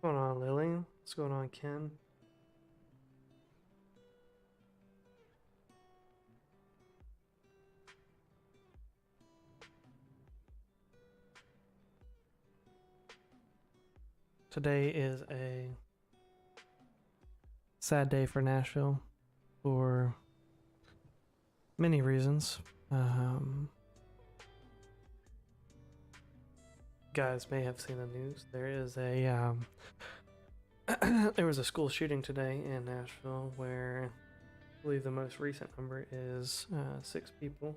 What's going on, Lily? What's going on, Ken? Today is a sad day for Nashville for many reasons. Guys may have seen the news. There is a there was a school shooting today in Nashville where I believe the most recent number is 6 people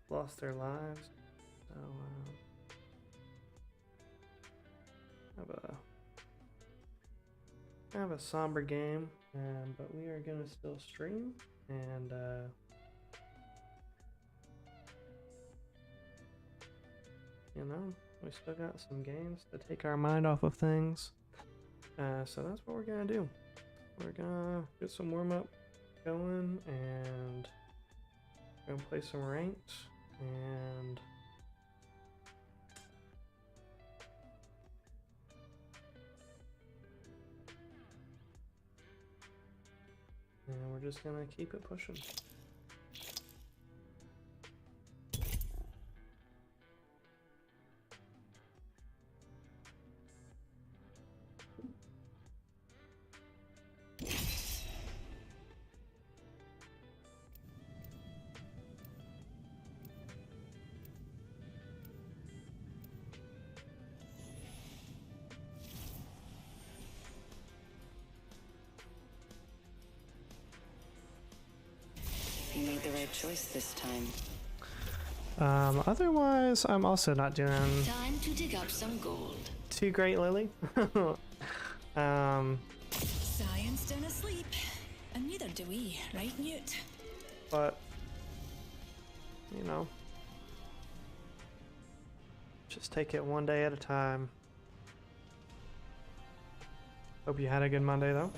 lost their lives. So kind of a somber game, but we are gonna still stream and you know, we still got some games to take our mind off of things. So that's what we're gonna do. We're gonna get some warm up going and gonna play some ranked and we're just gonna keep it pushing. You made the right choice this time. Otherwise, I'm also not doing Time to dig up some gold. too great, Lily. Science don't asleep, and neither do we, right, Newt? But you know, just take it one day at a time. Hope you had a good Monday, though.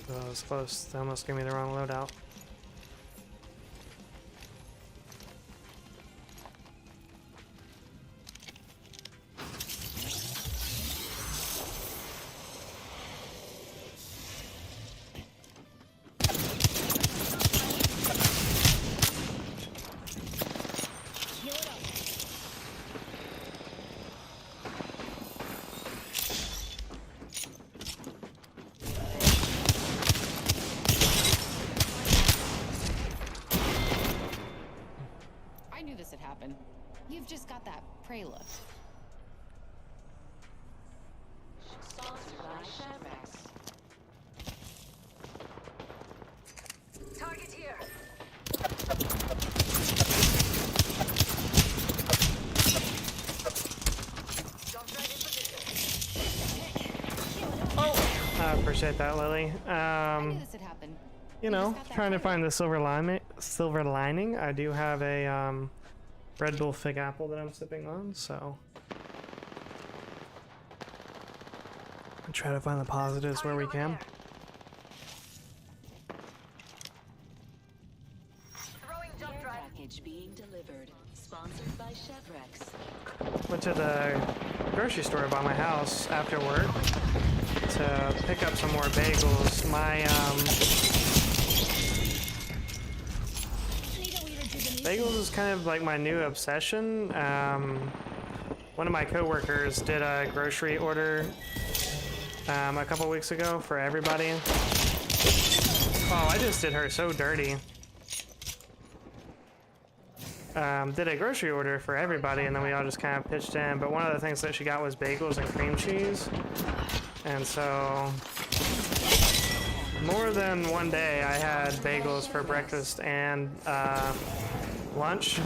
Oh, I was close. They almost gave me the wrong loadout. I knew this would happen. You've just got that prey look. Target here. I appreciate that, Lily. I knew this would happen. You know, trying to find the silver lining. I do have a Red Bull Fig Apple that I'm sipping on, so I try to find the positives where we can. Package being delivered. Sponsored by Chevrex. Went to the grocery store by my house after work to pick up some more bagels. My bagels is kind of like my new obsession. One of my coworkers did a grocery order a couple weeks ago for everybody. Oh, I just did her so dirty. Did a grocery order for everybody, and then we all just kind of pitched in. But one of the things that she got was bagels and cream cheese. And so, more than one day, I had bagels for breakfast and lunch.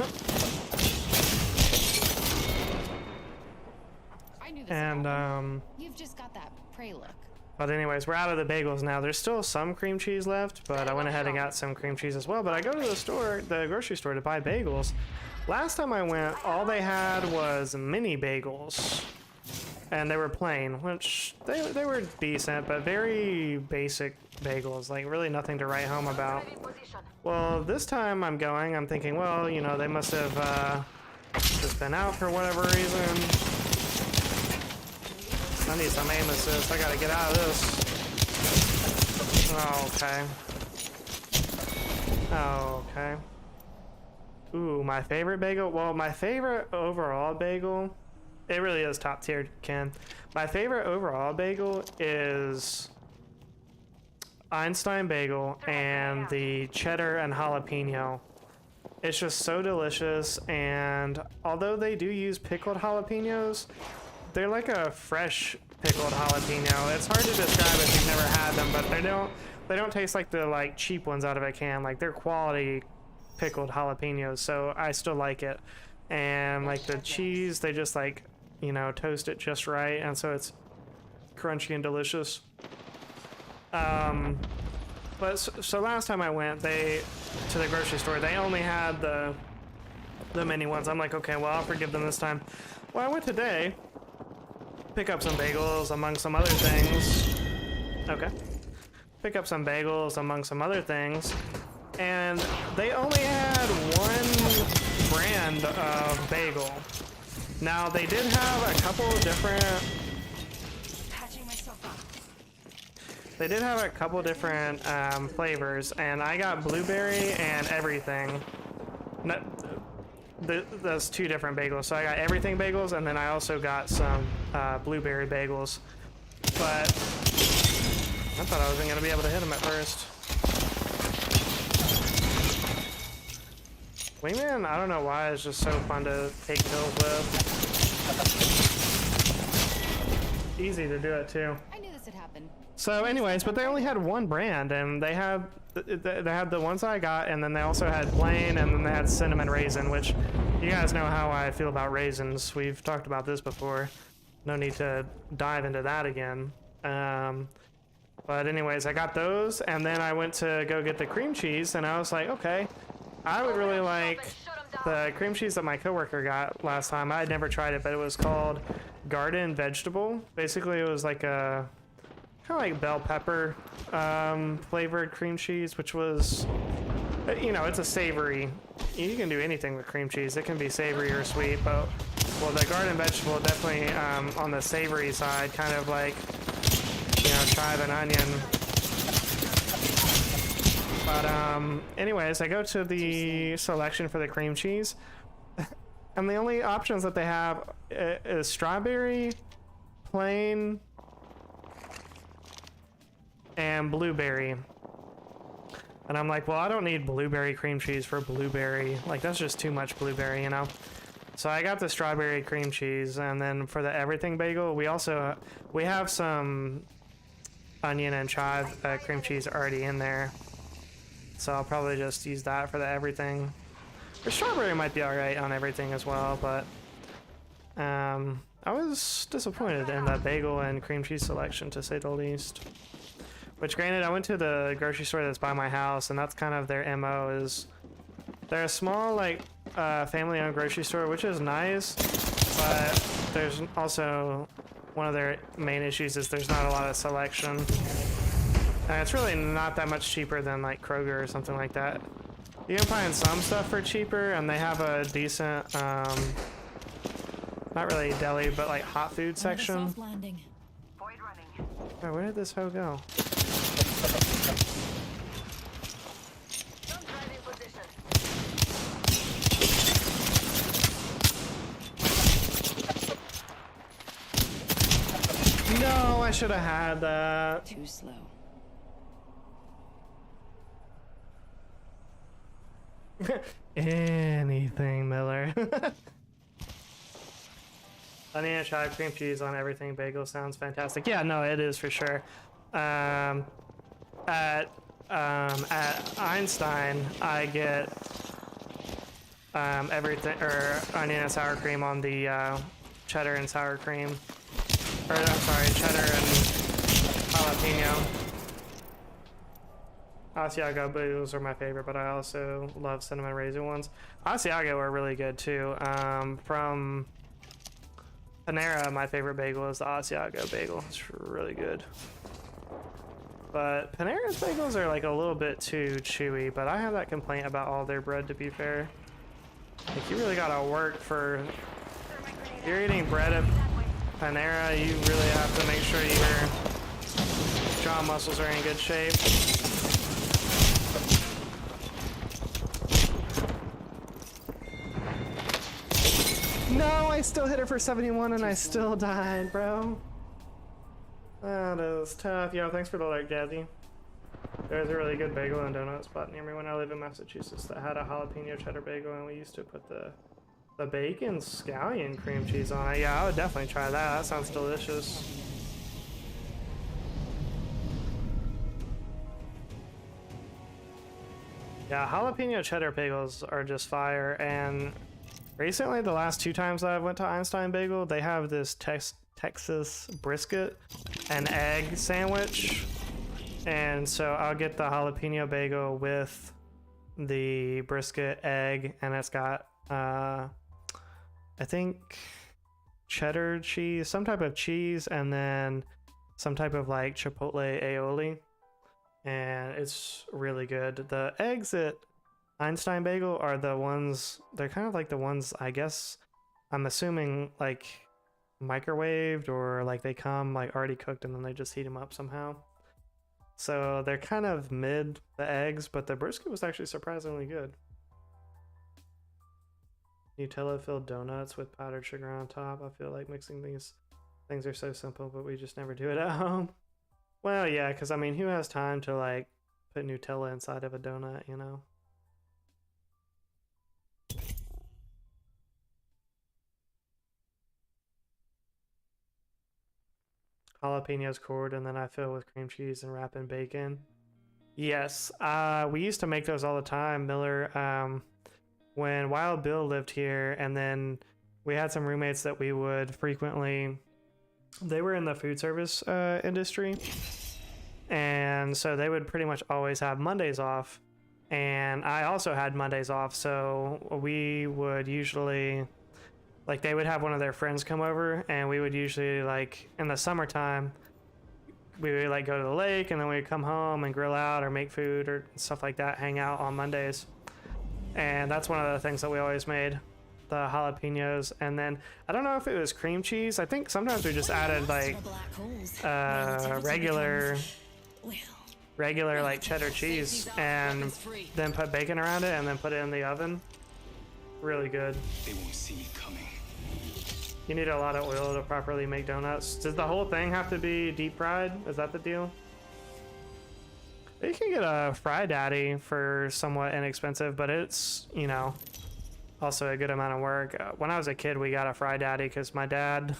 And You've just got that prey look. but anyways, we're out of the bagels now. There's still some cream cheese left, but I went ahead and got some cream cheese as well. But I go to the grocery store to buy bagels. Last time I went, all they had was mini bagels, and they were plain, which they were decent, but very basic bagels. Like, really nothing to write home about. Well, this time I'm going, I'm thinking, well, you know, they must have just been out for whatever reason. I need some aim assist. I gotta get out of this. Oh, okay. Oh, okay. Ooh, my favorite bagel? Well, my favorite overall bagel, it really is top tier, Ken. My favorite overall bagel is Einstein bagel and the cheddar and jalapeno. It's just so delicious, and although they do use pickled jalapenos, they're like a fresh pickled jalapeno. It's hard to describe if you've never had them, but they don't taste like the cheap ones out of a can. Like, they're quality pickled jalapenos, so I still like it. And like the cheese, they just you know, toast it just right, and so it's crunchy and delicious. But so last time I went to the grocery store, they only had the mini ones. I'm like, okay, well, I'll forgive them this time. Well, I went today, pick up some bagels among some other things. Okay. Pick up some bagels among some other things, and they only had one brand of bagel. Now, they did have a couple different... They did have a couple different flavors, and I got blueberry and everything. No, those two different bagels. So I got everything bagels, and then I also got some blueberry bagels. But I thought I wasn't going to be able to hit them at first. Wingman, I don't know why, it's just so fun to take kills with. Easy to do it too. I knew this had happened. So anyways, but they only had one brand, and they had the ones I got, and then they also had plain, and then they had cinnamon raisin, which you guys know how I feel about raisins. We've talked about this before. No need to dive into that again. But anyways, I got those, and then I went to go get the cream cheese, and I was like, okay, I would really like the cream cheese that my coworker got last time. I had never tried it, but it was called Garden Vegetable. Basically, it was like a kind of like bell pepper flavored cream cheese, which was, you know, it's a savory. You can do anything with cream cheese. It can be savory or sweet, but well, the Garden Vegetable definitely on the savory side, kind of like, you know, chive and onion. But anyways, I go to the selection for the cream cheese, and the only options that they have is strawberry, plain, and blueberry. And I'm like, well, I don't need blueberry cream cheese for blueberry. Like, that's just too much blueberry, you know? So I got the strawberry cream cheese, and then for the everything bagel, we have some onion and chive cream cheese already in there. So I'll probably just use that for the everything. The strawberry might be alright on everything as well, but I was disappointed in that bagel and cream cheese selection, to say the least. Which, granted, I went to the grocery store that's by my house, and that's kind of their MO. Is they're a small, like, family-owned grocery store, which is nice, but there's also one of their main issues is there's not a lot of selection. And it's really not that much cheaper than like Kroger or something like that. You can find some stuff for cheaper, and they have a decent, not really deli, but like hot food section. Oh, where did this hoe go? No, I should have had that. Too slow. Anything, Miller. Onion and chive cream cheese on everything bagel sounds fantastic. Yeah, no, it is for sure. At Einstein, I get everything, or onion and sour cream on the cheddar and sour cream. Or I'm sorry, cheddar and jalapeno. Asiago bagels are my favorite, but I also love cinnamon raisin ones. Asiago are really good too. From Panera, my favorite bagel is the Asiago bagel. It's really good. But Panera's bagels are like a little bit too chewy, but I have that complaint about all their bread, to be fair. Like, you really gotta work for... If you're eating bread at Panera, you really have to make sure your jaw muscles are in good shape. No, I still hit her for 71 and I still died, bro. That is tough. Yo, thanks for the like, Jazzy. There's a really good bagel and donut spot near me when I live in Massachusetts that had a jalapeno cheddar bagel, and we used to put the bacon scallion cream cheese on it. Yeah, I would definitely try that. That sounds delicious. Yeah, jalapeno cheddar bagels are just fire, and recently, the last 2 times that I went to Einstein Bagel, they have this Texas brisket and egg sandwich. And so I'll get the jalapeno bagel with the brisket, egg, and it's got, I think, cheddar cheese, some type of cheese, and then some type of like chipotle aioli. And it's really good. The eggs at Einstein Bagel are the ones, they're kind of like the ones, I guess, I'm assuming, like microwaved, or like they come like already cooked and then they just heat them up somehow. So they're kind of mid, the eggs, but the brisket was actually surprisingly good. Nutella filled donuts with powdered sugar on top. I feel like mixing these things are so simple, but we just never do it at home. Well, yeah, because I mean, who has time to like put Nutella inside of a donut, you know? Jalapenos cored, and then I fill with cream cheese and wrap in bacon. Yes, we used to make those all the time, Miller. When Wild Bill lived here, and then we had some roommates that we would frequently... They were in the food service industry, and so they would pretty much always have Mondays off, and I also had Mondays off, so we would usually... Like, they would have one of their friends come over, and we would usually, like, in the summertime, we would, like, go to the lake, and then we'd come home and grill out or make food or stuff like that, hang out on Mondays. And that's one of the things that we always made, the jalapenos. And then, I don't know if it was cream cheese. I think sometimes we just added, like, regular, like, cheddar cheese, and then put bacon around it, and then put it in the oven. Really good. They won't see me coming. You need a lot of oil to properly make donuts. Does the whole thing have to be deep fried? Is that the deal? You can get a Fry Daddy for somewhat inexpensive, but it's, you know, also a good amount of work. When I was a kid, we got a Fry Daddy because my dad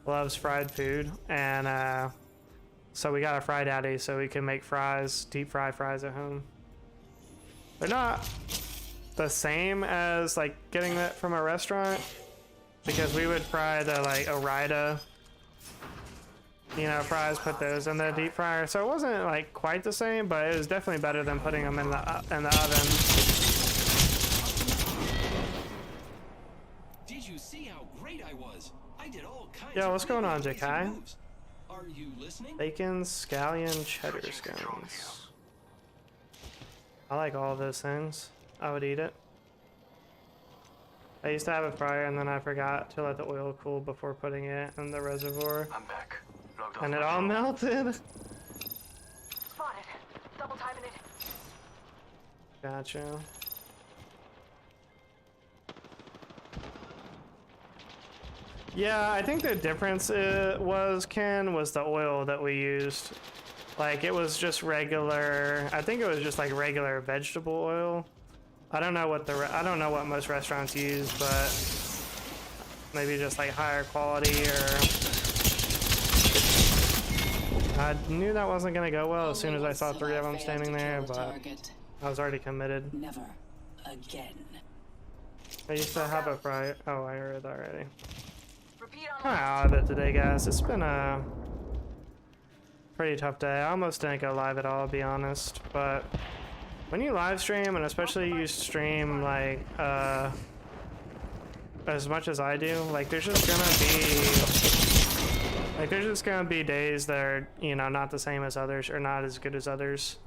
loves fried food, and so we got a Fry Daddy so we can make fries, deep fry fries at home. They're not the same as like getting that from a restaurant, because we would fry the like Orida, you know, fries, put those in the deep fryer, so it wasn't like quite the same, but it was definitely better than putting them in the oven. Did you see how great I was? I did all kinds Yo, of what's going on, crazy Jakai? moves. Are you listening? Bacon, scallion, cheddar scones. I like all of those things. I would eat it. I used to have a fryer, and then I forgot to let the oil cool before putting it in the reservoir. I'm back. And it all melted. Spotted. Double timing it. Gotcha. Yeah, I think the difference was the oil that we used. Like, it was just regular, I think it was just like regular vegetable oil. I don't know what I don't know what most restaurants use, but maybe just like higher quality, or I knew that wasn't gonna go well as soon as I saw 3 of them standing there, but I was already committed. Never again. I used to have a fryer. Oh, I heard it already. Repeat on Kind of out of it today, guys. It's been a pretty tough day. I almost didn't go live at all, to be honest, but when you live stream, and especially you stream like as much as I do, like there's just gonna be Like, there's just gonna be days that are, you know, not the same as others or not as good as others.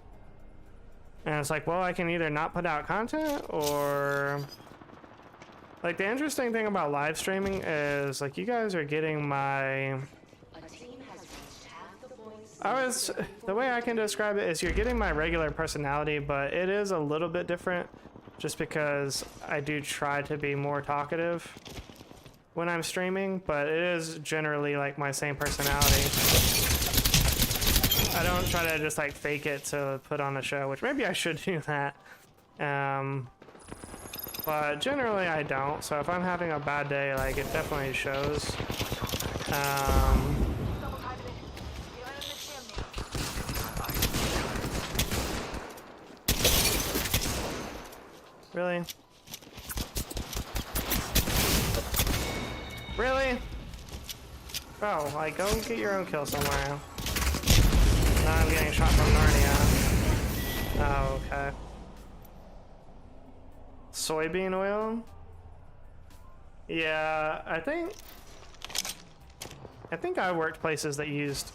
And it's like, well, I can either not put out content or... Like, the interesting thing about live streaming is, like, you guys are getting my... The way I can describe it is you're getting my regular personality, but it is a little bit different just because I do try to be more talkative when I'm streaming, but it is generally like my same personality. I don't try to just like fake it to put on a show, which maybe I should do that. But generally I don't, so if I'm having a bad day, like, it definitely shows. Really? Really? Oh, like, go get your own kill somewhere. Now I'm getting shot from Narnia. Oh, okay. Soybean oil? Yeah, I think I worked places that used...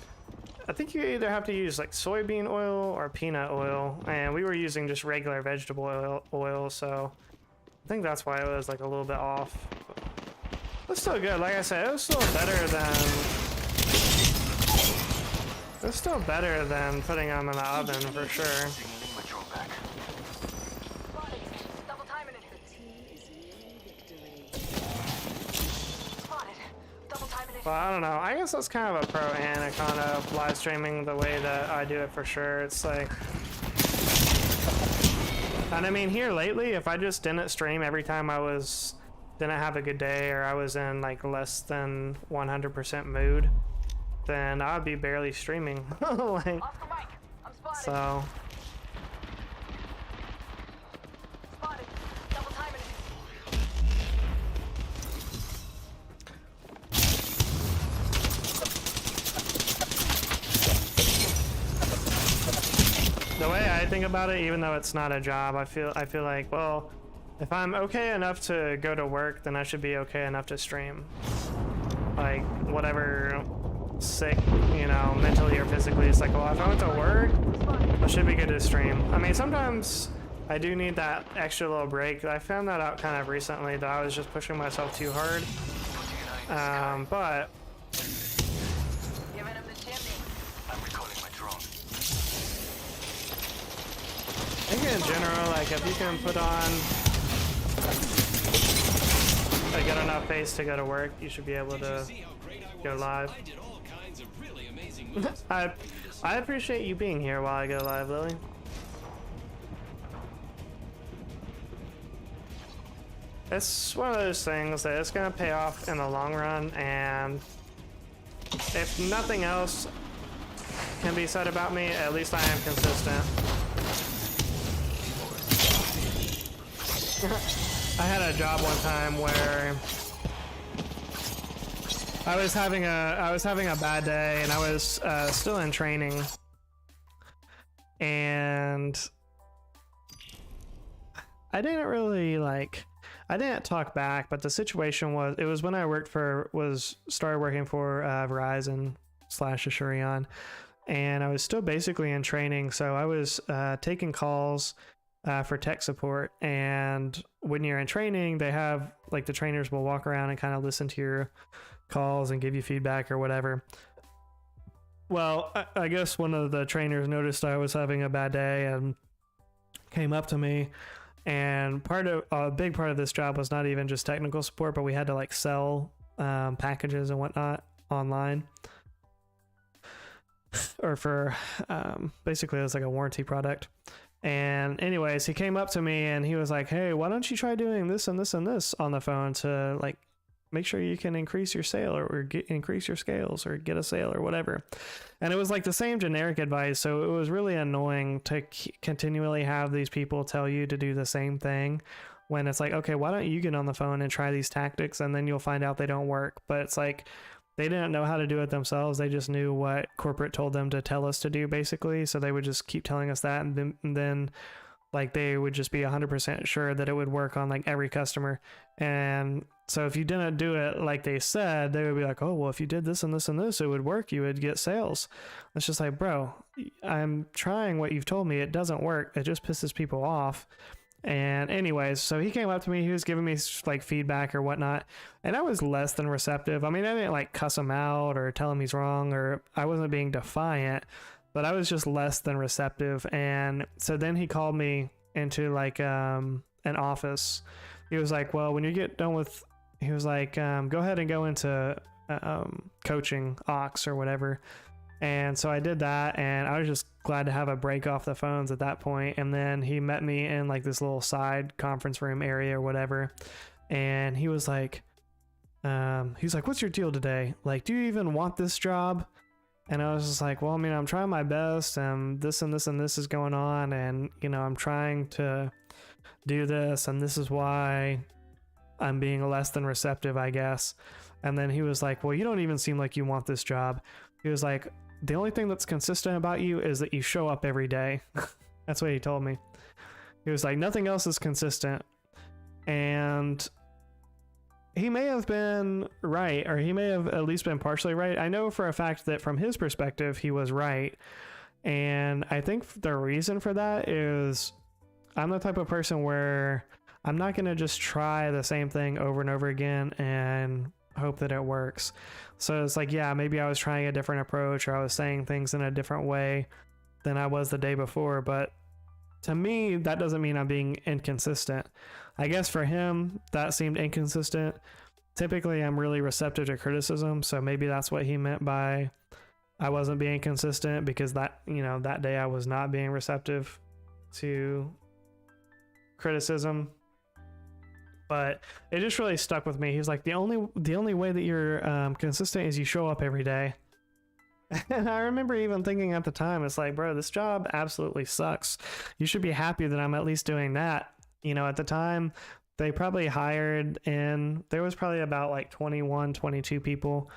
I think you either have to use like soybean oil or peanut oil, and we were using just regular vegetable oil, so I think that's why it was like a little bit off. It's still good. Like I said, it was still better than putting them in the oven for sure. Well, I don't know. I guess that's kind of a pro and a con of live streaming the way that I do it for sure. It's like... And I mean, here lately, if I just didn't stream every time didn't have a good day or I was in like less than 100% mood, then I'd be barely streaming. Like, so... The way I think about it, even though it's not a job, I feel like, well, if I'm okay enough to go to work, then I should be okay enough to stream. Like, whatever sick, you know, mentally or physically, it's like, well, if I went to work, I should be good to stream. I mean, sometimes I do need that extra little break. I found that out kind of recently, that I was just pushing myself too hard. But... I think in general, like, if you can put on a good enough pace to go to work, you should be able to go live. I appreciate you being here while I go live, Lily. It's one of those things that it's gonna pay off in the long run, and if nothing else can be said about me, at least I am consistent. I had a job one time where I was having a bad day, and I was still in training, and I didn't really I didn't talk back, but the situation was, it was when I started working for Verizon / Asurion, and I was still basically in training, so I was taking calls for tech support. And when you're in training, they have, like, the trainers will walk around and kind of listen to your calls and give you feedback or whatever. Well, I guess one of the trainers noticed I was having a bad day and came up to me, and a big part of this job was not even just technical support, but we had to like sell packages and whatnot online, or for basically it was like a warranty product. And anyways, he came up to me and he was like, hey, why don't you try doing this and this and this on the phone to like make sure you can increase your sale or increase your scales or get a sale or whatever. And it was like the same generic advice. So it was really annoying to continually have these people tell you to do the same thing when it's like, okay, why don't you get on the phone and try these tactics, and then you'll find out they don't work. But it's like, they didn't know how to do it themselves. They just knew what corporate told them to tell us to do, basically. So they would just keep telling us that, and then like they would just be 100% sure that it would work on like every customer. And So if you didn't do it like they said, they would be like, oh, well, if you did this and this and this, it would work. You would get sales. It's just like, bro, I'm trying what you've told me. It doesn't work. It just pisses people off. And anyways, so he came up to me. He was giving me like feedback or whatnot. And I was less than receptive. I mean, I didn't like cuss him out or tell him he's wrong, or I wasn't being defiant, but I was just less than receptive. And so then he called me into like an office. He was like, well, when you get done with, he was like, go ahead and go into coaching Ox or whatever. And so I did that, and I was just glad to have a break off the phones at that point. And then he met me in like this little side conference room area or whatever. And he was like, what's your deal today? Like, do you even want this job? And I was just like, well, I mean, I'm trying my best, and this and this and this is going on. And, you know, I'm trying to do this, and this is why I'm being less than receptive, I guess. And then he was like, well, you don't even seem like you want this job. He was like, the only thing that's consistent about you is that you show up every day. That's what he told me. He was like, nothing else is consistent. And he may have been right, or he may have at least been partially right. I know for a fact that from his perspective, he was right. And I think the reason for that is I'm the type of person where I'm not going to just try the same thing over and over again and hope that it works. So it's like, yeah, maybe I was trying a different approach, or I was saying things in a different way than I was the day before. But to me, that doesn't mean I'm being inconsistent. I guess for him, that seemed inconsistent. Typically, I'm really receptive to criticism. So maybe that's what he meant by I wasn't being consistent, because that, you know, that day I was not being receptive to criticism. But it just really stuck with me. He's like, the only way that you're consistent is you show up every day. And I remember even thinking at the time, it's like, bro, this job absolutely sucks. You should be happy that I'm at least doing that. You know, at the time, they probably hired in, there was probably about like 21, 22 people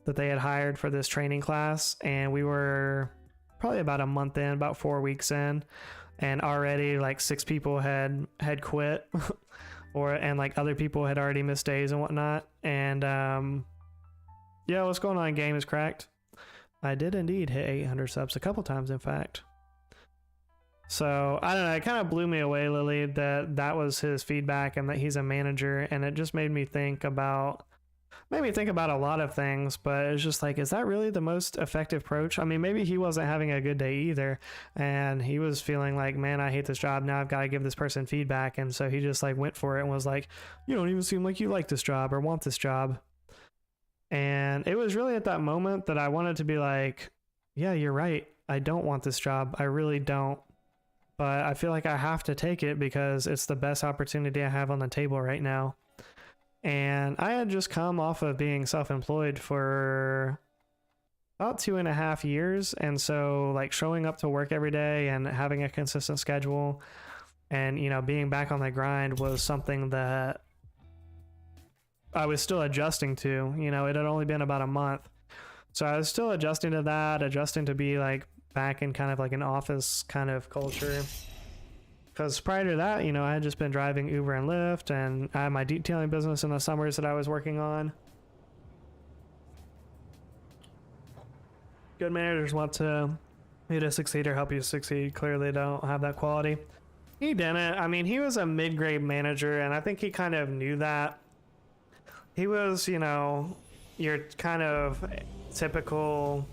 that they had hired for this training class. And we were probably about a month in, about 4 weeks in. And already like 6 people had quit. And like other people had already missed days and whatnot. And yeah, what's going on? Game is cracked. I did indeed hit 800 subs a couple times, in fact. So I don't know. It kind of blew me away, Lily, that was his feedback and that he's a manager. And it just made me think about a lot of things, but it's just like, is that really the most effective approach? I mean, maybe he wasn't having a good day either, and he was feeling like, man, I hate this job. Now I've got to give this person feedback. And so he just like went for it and was like, you don't even seem like you like this job or want this job. And it was really at that moment that I wanted to be like, yeah, you're right. I don't want this job. I really don't. But I feel like I have to take it because it's the best opportunity I have on the table right now. And I had just come off of being self-employed for about 2.5 years. And so like showing up to work every day and having a consistent schedule and, you know, being back on the grind was something that I was still adjusting to. You know, it had only been about a month. So I was still adjusting to that, adjusting to be like back in kind of like an office kind of culture. Because prior to that, you know, I had just been driving Uber and Lyft, and I had my detailing business in the summers that I was working on. Good managers want you to succeed or help you succeed. Clearly don't have that quality. He didn't. I mean, he was a mid-grade manager, and I think he kind of knew that. He was, you know, your kind of typical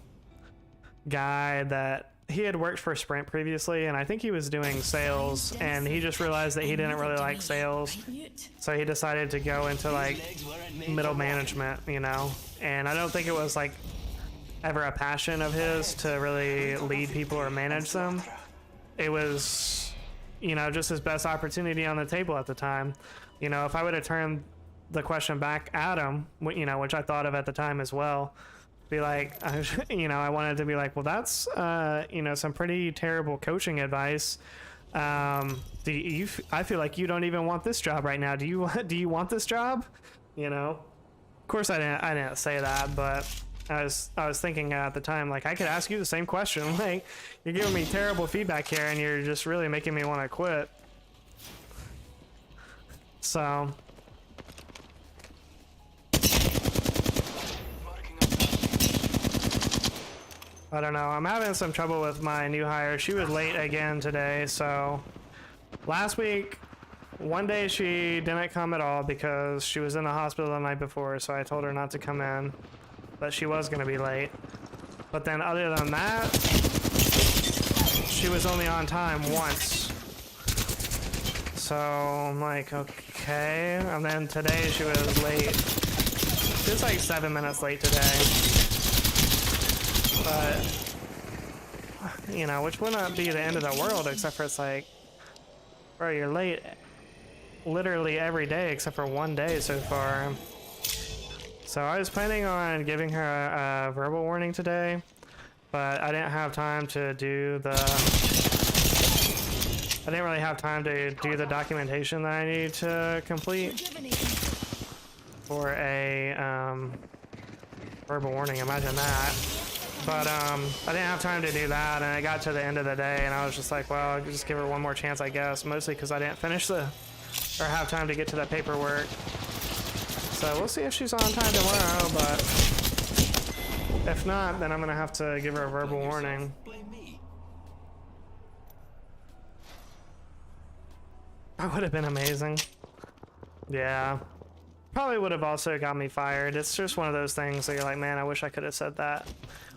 guy that he had worked for Sprint previously, and I think he was doing sales, and he just realized that he didn't really like sales, so he decided to go into like middle management, you know. And I don't think it was like ever a passion of his to really lead people or manage them. It was, you know, just his best opportunity on the table at the time. You know, if I would have turned the question back at him, you know, which I thought of at the time as well, be like, you know, I wanted to be like, well, that's, you know, some pretty terrible coaching advice. I feel like you don't even want this job right now. Do you want this job? You know, of course I didn't say that, but I was thinking at the time, like, I could ask you the same question. Like, you're giving me terrible feedback here, and you're just really making me want to quit. So I don't know. I'm having some trouble with my new hire. She was late again today, so last week, one day she didn't come at all because she was in the hospital the night before, so I told her not to come in, but she was going to be late. But then other than that, she was only on time once. So I'm like, okay. And then today she was late. She was like 7 minutes late today. But, you know, which would not be the end of the world, except for it's like, bro, you're late literally every day except for one day so far. So I was planning on giving her a verbal warning today, but I didn't have time to do the... I didn't really have time to do the documentation that I need to complete for a verbal warning. Imagine that. But I didn't have time to do that, and I got to the end of the day, and I was just like, well, I'll just give her one more chance, I guess. Mostly because I didn't finish or have time to get to that paperwork. So we'll see if she's on time tomorrow, but if not, then I'm gonna have to give her a verbal warning. Blame me. That would have been amazing. Yeah. Probably would have also got me fired. It's just one of those things that you're like, man, I wish I could have said that.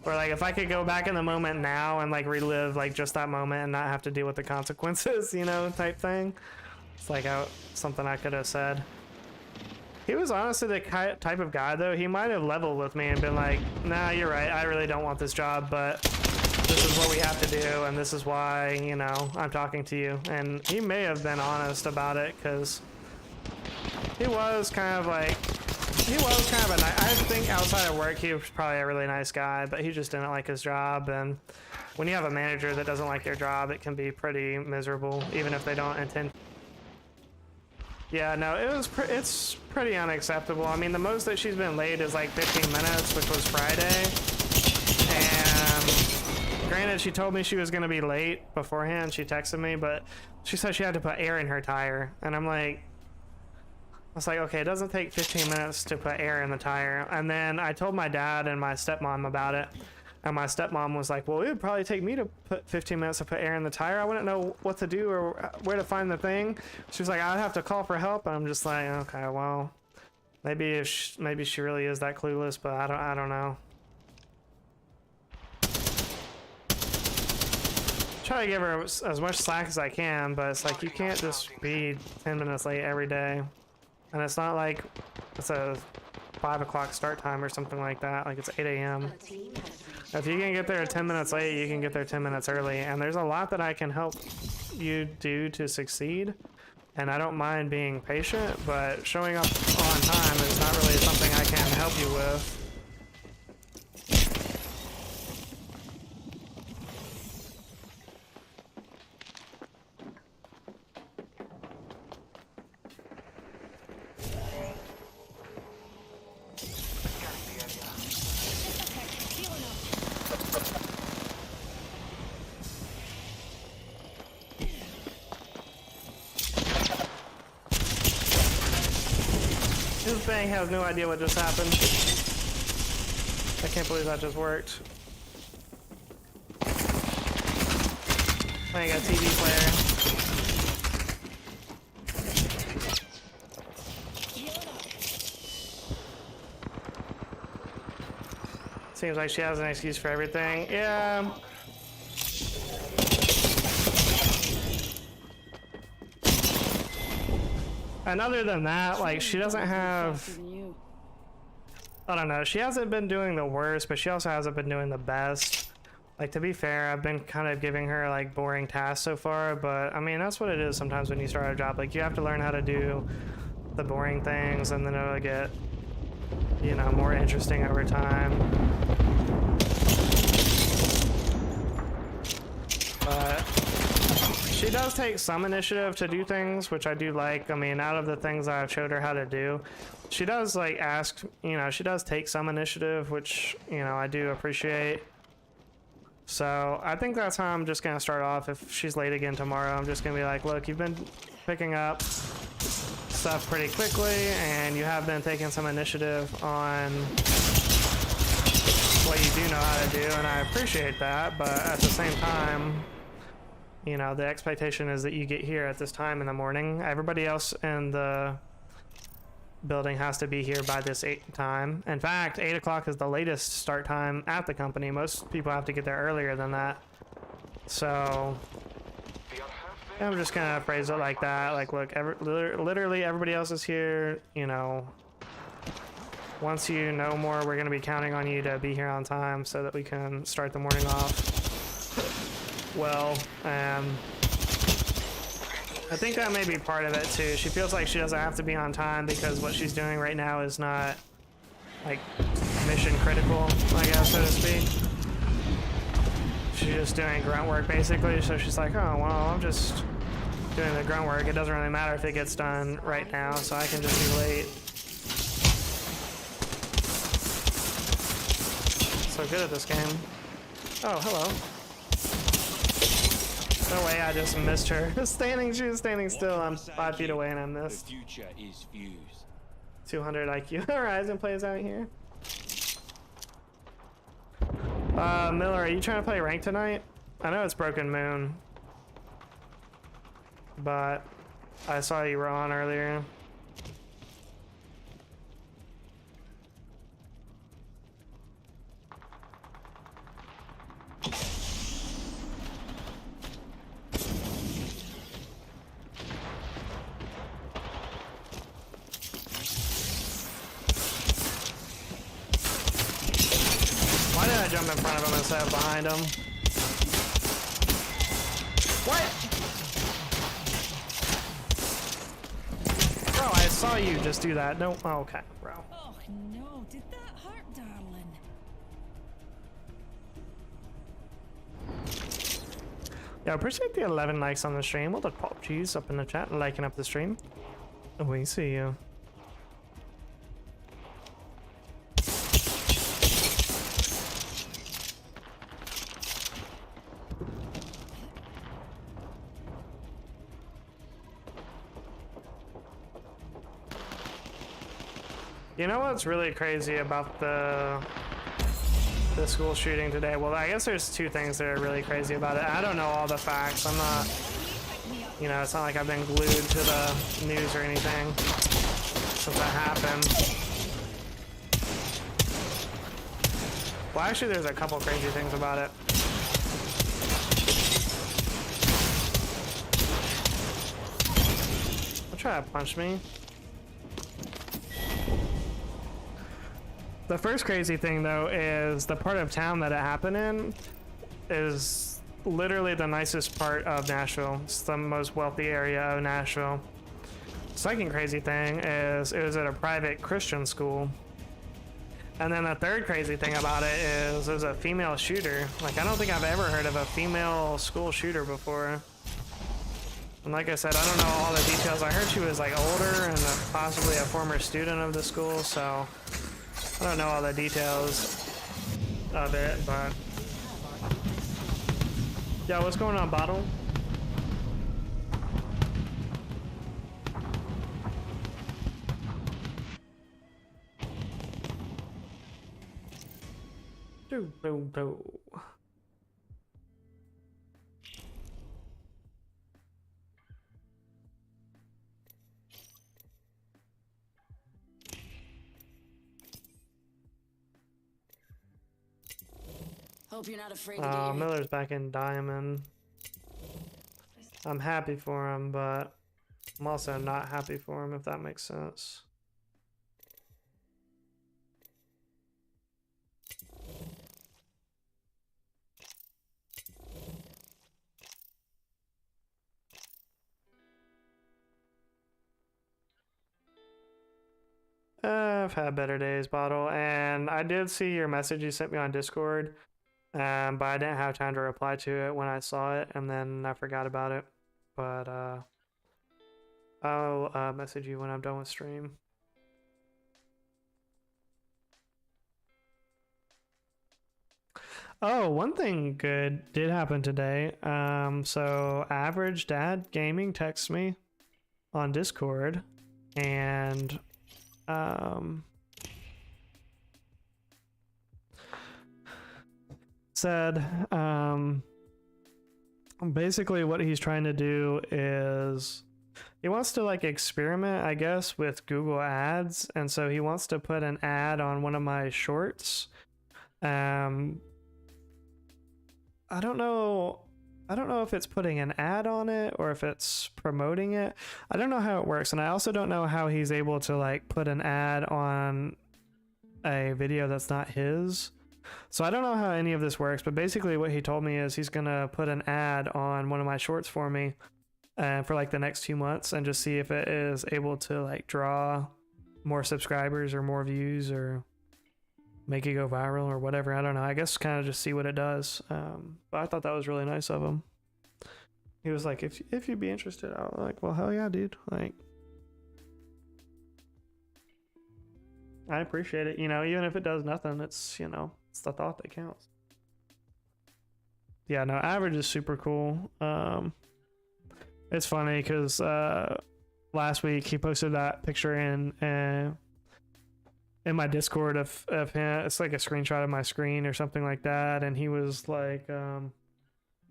Or like, if I could go back in the moment now and like relive like just that moment and not have to deal with the consequences, you know, type thing. It's like something I could have said. He was honestly the type of guy, though. He might have leveled with me and been like, nah, you're right. I really don't want this job, but this is what we have to do, and this is why, you know, I'm talking to you. And he may have been honest about it, because he was kind of like, I think outside of work, he was probably a really nice guy, but he just didn't like his job. And when you have a manager that doesn't like their job, it can be pretty miserable, even if they don't intend. Yeah, no, it's pretty unacceptable. I mean, the most that she's been late is like 15 minutes, which was Friday. And granted, she told me she was going to be late beforehand. She texted me, but she said she had to put air in her tire. And I was like, okay, it doesn't take 15 minutes to put air in the tire. And then I told my dad and my stepmom about it. And my stepmom was like, well, it would probably take me to put 15 minutes to put air in the tire. I wouldn't know what to do or where to find the thing. She was like, I'd have to call for help. And I'm just like, okay, well, maybe maybe she really is that clueless, but I don't know. Try to give her as much slack as I can, but it's like, you can't just be 10 minutes late every day. And it's not like it's a 5 o'clock start time or something like that. Like, it's 8 a.m. If you can get there 10 minutes late, you can get there 10 minutes early. And there's a lot that I can help you do to succeed. And I don't mind being patient, but showing up on time is not really something I can help you with. This thing has no idea what just happened. I can't believe that just worked. I got a TV player. Seems like she has an excuse for everything. Yeah. And other than that, like, she doesn't have, I don't know, she hasn't been doing the worst, but she also hasn't been doing the best. Like, to be fair, I've been kind of giving her, like, boring tasks so far, but, I mean, that's what it is sometimes when you start a job. Like, you have to learn how to do the boring things, and then it'll get, you know, more interesting over time. But she does take some initiative to do things, which I do like. I mean, out of the things I've showed her how to do, she does, like, ask, you know, she does take some initiative, which, you know, I do appreciate. So I think that's how I'm just going to start off. If she's late again tomorrow, I'm just going to be like, look, you've been picking up stuff pretty quickly, and you have been taking some initiative on what you do know how to do, and I appreciate that, but at the same time, you know, the expectation is that you get here at this time in the morning. Everybody else in the building has to be here by this time. In fact, 8 o'clock is the latest start time at the company. Most people have to get there earlier than that. So I'm just gonna phrase it like that. Like, look, literally everybody else is here. You know, once you know more, we're gonna be counting on you to be here on time so that we can start the morning off well. I think that may be part of it too. She feels like she doesn't have to be on time because what she's doing right now is not like mission critical, I guess, so to speak. She's just doing grunt work basically, so she's like, oh well, I'm just doing the grunt work. It doesn't really matter if it gets done right now, so I can just be late. So good at this game. Oh, hello. No way, I just missed her. She was standing still. I'm 5 feet away and I missed. The future is fused. 200 IQ. Horizon plays out here. Miller, are you trying to play rank tonight? I know it's Broken Moon, but I saw you were on earlier. Why did I jump in front of him instead of behind him? What? Bro, I saw you just do that. No, oh, okay, bro. Oh no, did that hurt, darling? Yeah, I appreciate the 11 likes on the stream. We'll look Pop Cheese up in the chat and liking up the stream. We see you. You know what's really crazy about the school shooting today? Well, I guess there's two things that are really crazy about it. I don't know all the facts. I'm not, you know, it's not like I've been glued to the news or anything since that happened. Well, actually, there's a couple crazy things about it. I'll try to punch me. The first crazy thing, though, is the part of town that it happened in is literally the nicest part of Nashville. It's the most wealthy area of Nashville. Second crazy thing is it was at a private Christian school. And then the third crazy thing about it is it was a female shooter. Like, I don't think I've ever heard of a female school shooter before. And like I said, I don't know all the details. I heard she was like older and possibly a former student of the school, so I don't know all the details of it, but yeah, what's going on, Bottle? Do. Hope you're not afraid to get your Miller's back in Diamond. I'm happy for him, but I'm also not happy for him, if that makes sense. I've had better days, Bottle, and I did see your message you sent me on Discord, but I didn't have time to reply to it when I saw it, and then I forgot about it. But I'll message you when I'm done with stream. Oh, one thing good did happen today. So Average Dad Gaming texts me on Discord, said, basically what he's trying to do is he wants to like experiment, I guess, with Google Ads, and so he wants to put an ad on one of my shorts. I don't know if it's putting an ad on it or if it's promoting it. I don't know how it works, and I also don't know how he's able to like put an ad on a video that's not his. So I don't know how any of this works, but basically what he told me is he's gonna put an ad on one of my shorts for me for like the next 2 months and just see if it is able to like draw more subscribers or more views or make it go viral or whatever. I don't know. I guess kind of just see what it does. But I thought that was really nice of him. He was like, if you'd be interested, I was like, well, hell yeah, dude. Like, I appreciate it. You know, even if it does nothing, it's, you know, it's the thought that counts. Yeah, no, average is super cool. It's funny because last week he posted that picture in my Discord of him. It's like a screenshot of my screen or something like that, and he was like,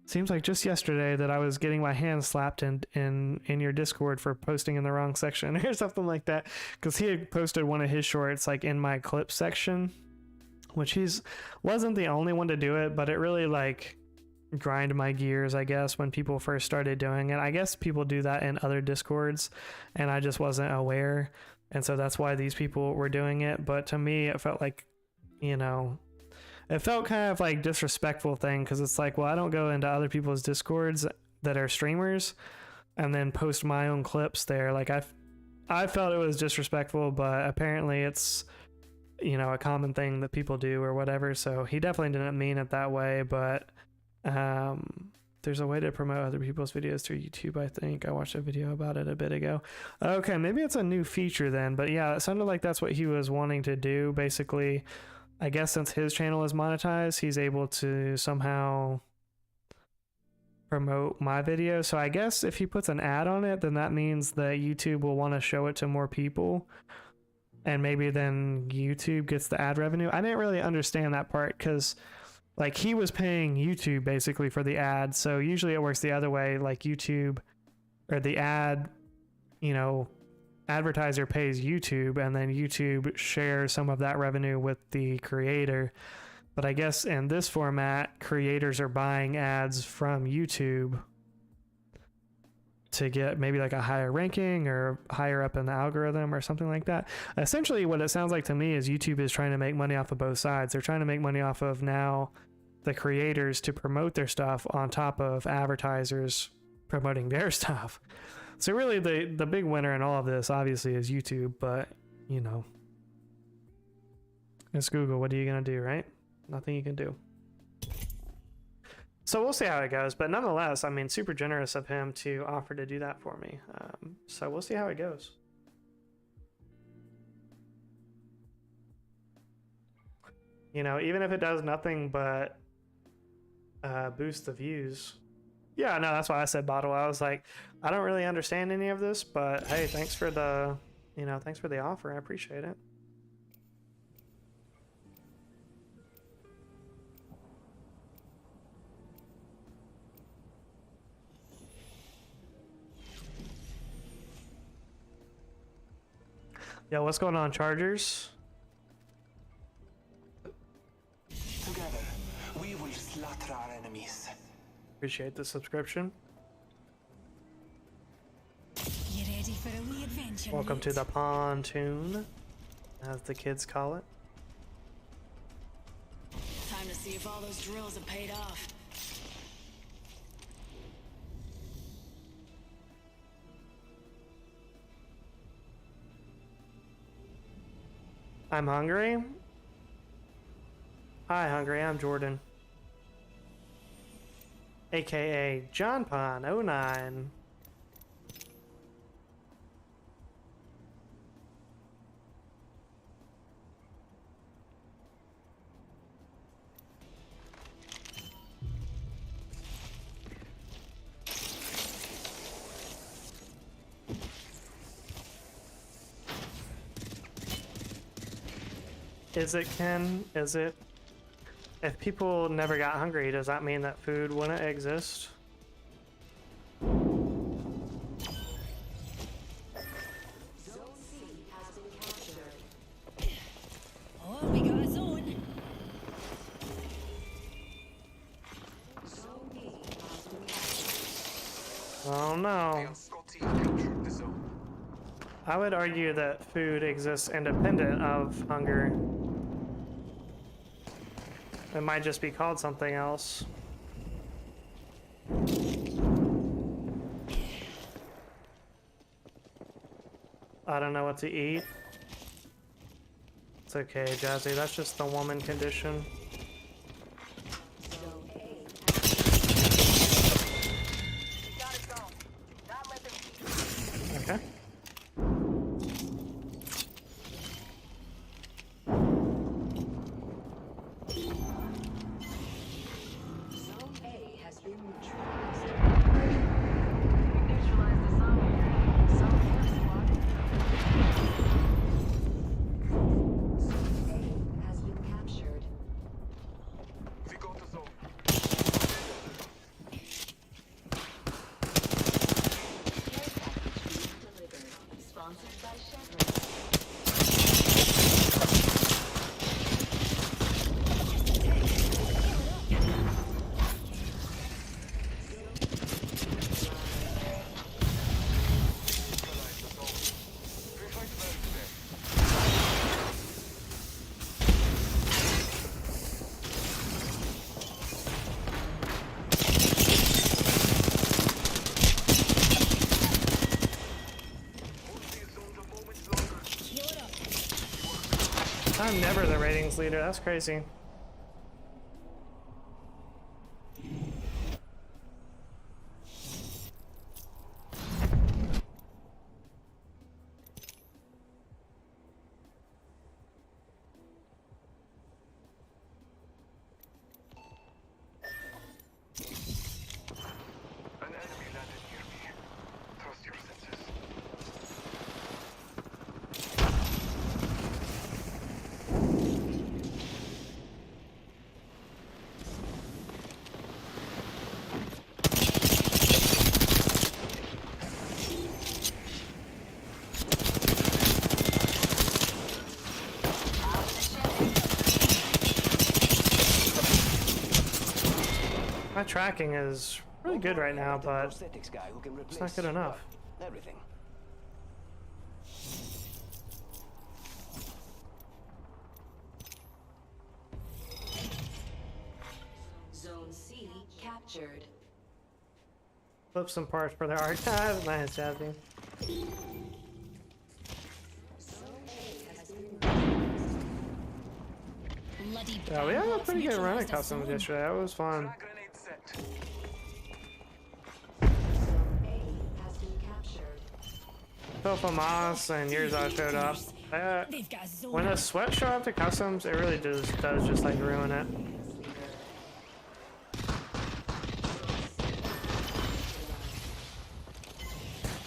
seems like just yesterday that I was getting my hand slapped in your Discord for posting in the wrong section or something like that, because he had posted one of his shorts like in my clip section, which wasn't the only one to do it, but it really like grind my gears, I guess, when people first started doing it. I guess people do that in other Discords and I just wasn't aware, and so that's why these people were doing it. But to me it felt like, you know, it felt kind of like disrespectful thing, because it's like, well, I don't go into other people's Discords that are streamers and then post my own clips there. Like I felt it was disrespectful, but apparently it's, you know, a common thing that people do or whatever. So he definitely didn't mean it that way, but there's a way to promote other people's videos through YouTube. I think I watched a video about it a bit ago. Okay, maybe it's a new feature then, but yeah, it sounded like that's what he was wanting to do. Basically, I guess since his channel is monetized, he's able to somehow promote my video. So I guess if he puts an ad on it, then that means that YouTube will want to show it to more people, and maybe then YouTube gets the ad revenue. I didn't really understand that part, because like he was paying YouTube basically for the ad. So usually it works the other way, like YouTube or the ad, you know, advertiser pays YouTube and then YouTube shares some of that revenue with the creator. But I guess in this format, creators are buying ads from YouTube to get maybe like a higher ranking or higher up in the algorithm or something like that. Essentially what it sounds like to me is YouTube is trying to make money off of both sides. They're trying to make money off of now the creators to promote their stuff on top of advertisers promoting their stuff. So really the big winner in all of this obviously is YouTube, but you know, it's Google. What are you going to do, right? Nothing you can do. So we'll see how it goes, but nonetheless, I mean, super generous of him to offer to do that for me. So we'll see how it goes. You know, even if it does nothing but boost the views. Yeah, no, that's why I said bottle. I was like, I don't really understand any of this, but hey, thanks for the, you know, thanks for the offer. I appreciate it. Yo, what's going on, Chargers? Together, we will slaughter our enemies. Appreciate the subscription. You ready for a wee adventure? Welcome mate? to the PONtoon, as the kids call it. Time to see if all those drills have paid off. I'm hungry. Hi, hungry. I'm Jordan, aka John Pon 09. Is it, Ken? Is it? If people never got hungry, does that mean that food wouldn't exist? Oh, we got a zone. Oh no. Scotty captured the zone. I would argue that food exists independent of hunger. It might just be called something else. I don't know what to eat. It's okay, Jazzy. That's just the woman condition. Okay. We got the zone. I'm never the ratings leader. That's crazy. An enemy landed near me. Trust your senses. My tracking is really good right now, but prosthetics guy who can it's replace not good enough. everything. Zone C captured. Flip some parts for the archive. Nice, Jazzy. Bloody Yeah, we had a bamboos pretty good run neutralised of the customs zone. yesterday. That was fun. Frag grenade set. So Famas and Yurzad showed up. They've got a zone. When the sweat show up to customs, it really does just like ruin it.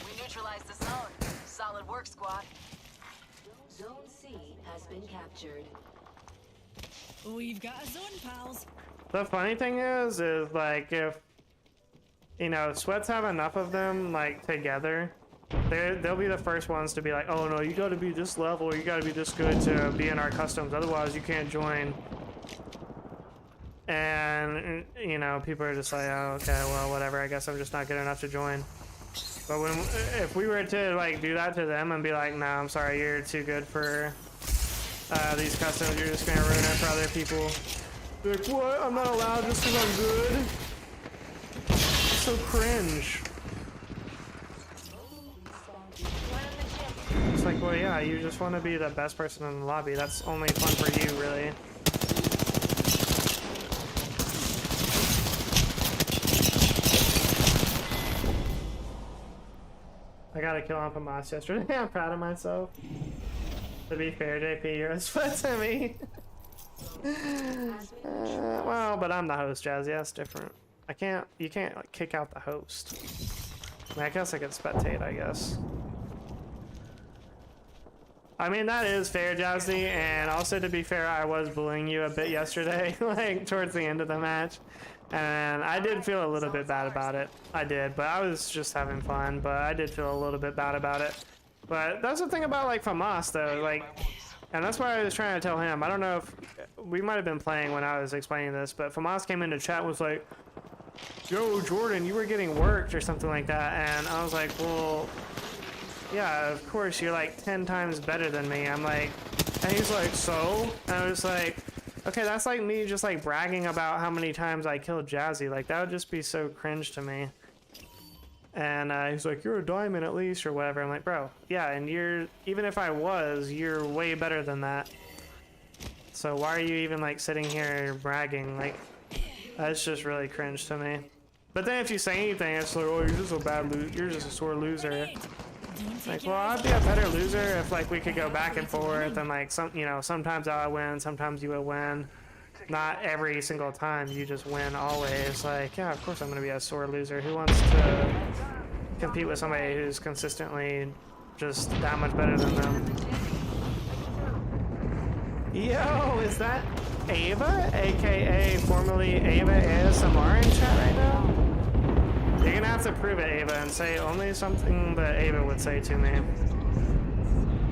We neutralized the zone. Solid work, squad. Zone C has been captured. We've got a zone, pals. The funny thing is like if you know sweats have enough of them like together, they'll be the first ones to be like, oh no, you got to be this level, you got to be this good to be in our customs, otherwise you can't join. And you know people are just like, oh, okay, well whatever, I guess I'm just not good enough to join. But if we were to like do that to them and be like, nah, I'm sorry, you're too good for these customs, you're just gonna ruin it for other people. Be like, what? I'm not allowed just because I'm good? It's so cringe. It's like, well, yeah, you just want to be the best person in the lobby. That's only fun for you, really. I got a kill on Famas yesterday. I'm proud of myself. To be fair, JP, you're a sweat to me. Well, but I'm the host, Jazzy. That's different. You can't like kick out the host. I mean, I guess I could spectate, I guess. I mean, that is fair, Jazzy, and also to be fair, I was bullying you a bit yesterday, like towards the end of the match, and I did feel a little bit bad about it. I did, but I was just having fun, but I did feel a little bit bad about it. But that's the thing about like FAMAS though, like, and that's why I was trying to tell him. I don't know if we might have been playing when I was explaining this, but FAMAS came into chat and was like, "Yo, Jordan, you were getting worked," or something like that, and I was like, well, yeah, of course, you're like 10 times better than me. I'm like, and he's like, so? And I was like, okay, that's like me just like bragging about how many times I killed Jazzy. Like, that would just be so cringe to me. And he's like, you're a diamond at least, or whatever. I'm like, bro, yeah, and you're, even if I was, you're way better than that. So why are you even like sitting here bragging? Like, that's just really cringe to me. But then if you say anything, it's like, oh, you're just a bad loser, you're just a sore loser. Like, well, I'd be a better loser if like we could go back and forth, and like sometimes I'll win, sometimes you will win. Not every single time you just win always. Like, yeah, of course I'm gonna be a sore loser. Who wants to compete with somebody who's consistently just that much better than them? Yo, is that Ava, aka formerly Ava ASMR, in chat right now? You're gonna have to prove it, Ava, and say only something that Ava would say to me.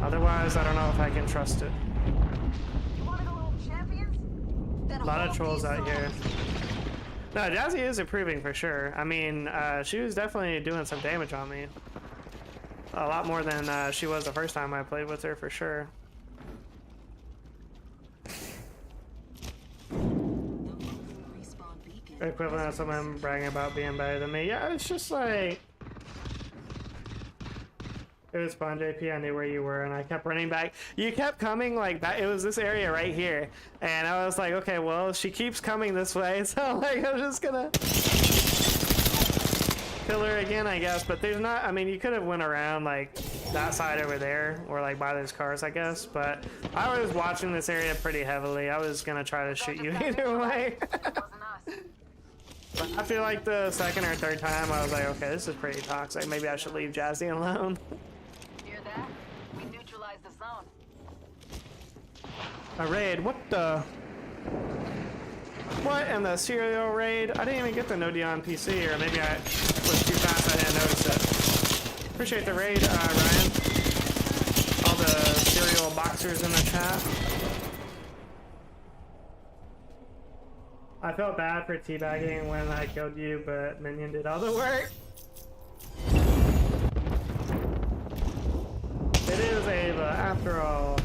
Otherwise, I don't know if I can trust it. A lot of trolls out here. No, Jazzy is improving for sure. I mean, she was definitely doing some damage on me. A lot more than she was the first time I played with her, for sure. Equivalent of someone bragging about being better than me. Yeah, it's just like... It was fun, JP. I knew where you were, and I kept running back. You kept coming like that. It was this area right here, and I was like, okay, well, she keeps coming this way, so like I'm just gonna kill her again, I guess. But there's not. I mean, you could have went around like that side over there, or like by those cars, I guess. But I was watching this area pretty heavily. I was gonna try to shoot you either way. But I feel like the second or third time, I was like, okay, this is pretty toxic. Maybe I should leave Jazzy alone. We neutralized the zone. A raid? What the? What in the serial raid? I didn't even get the no Dion PC, or maybe I was too fast, I didn't notice it. Appreciate the raid, Ryan. All the serial boxers in the chat. I felt bad for teabagging when I killed you, but Minion did all the work. It is Ava, after all.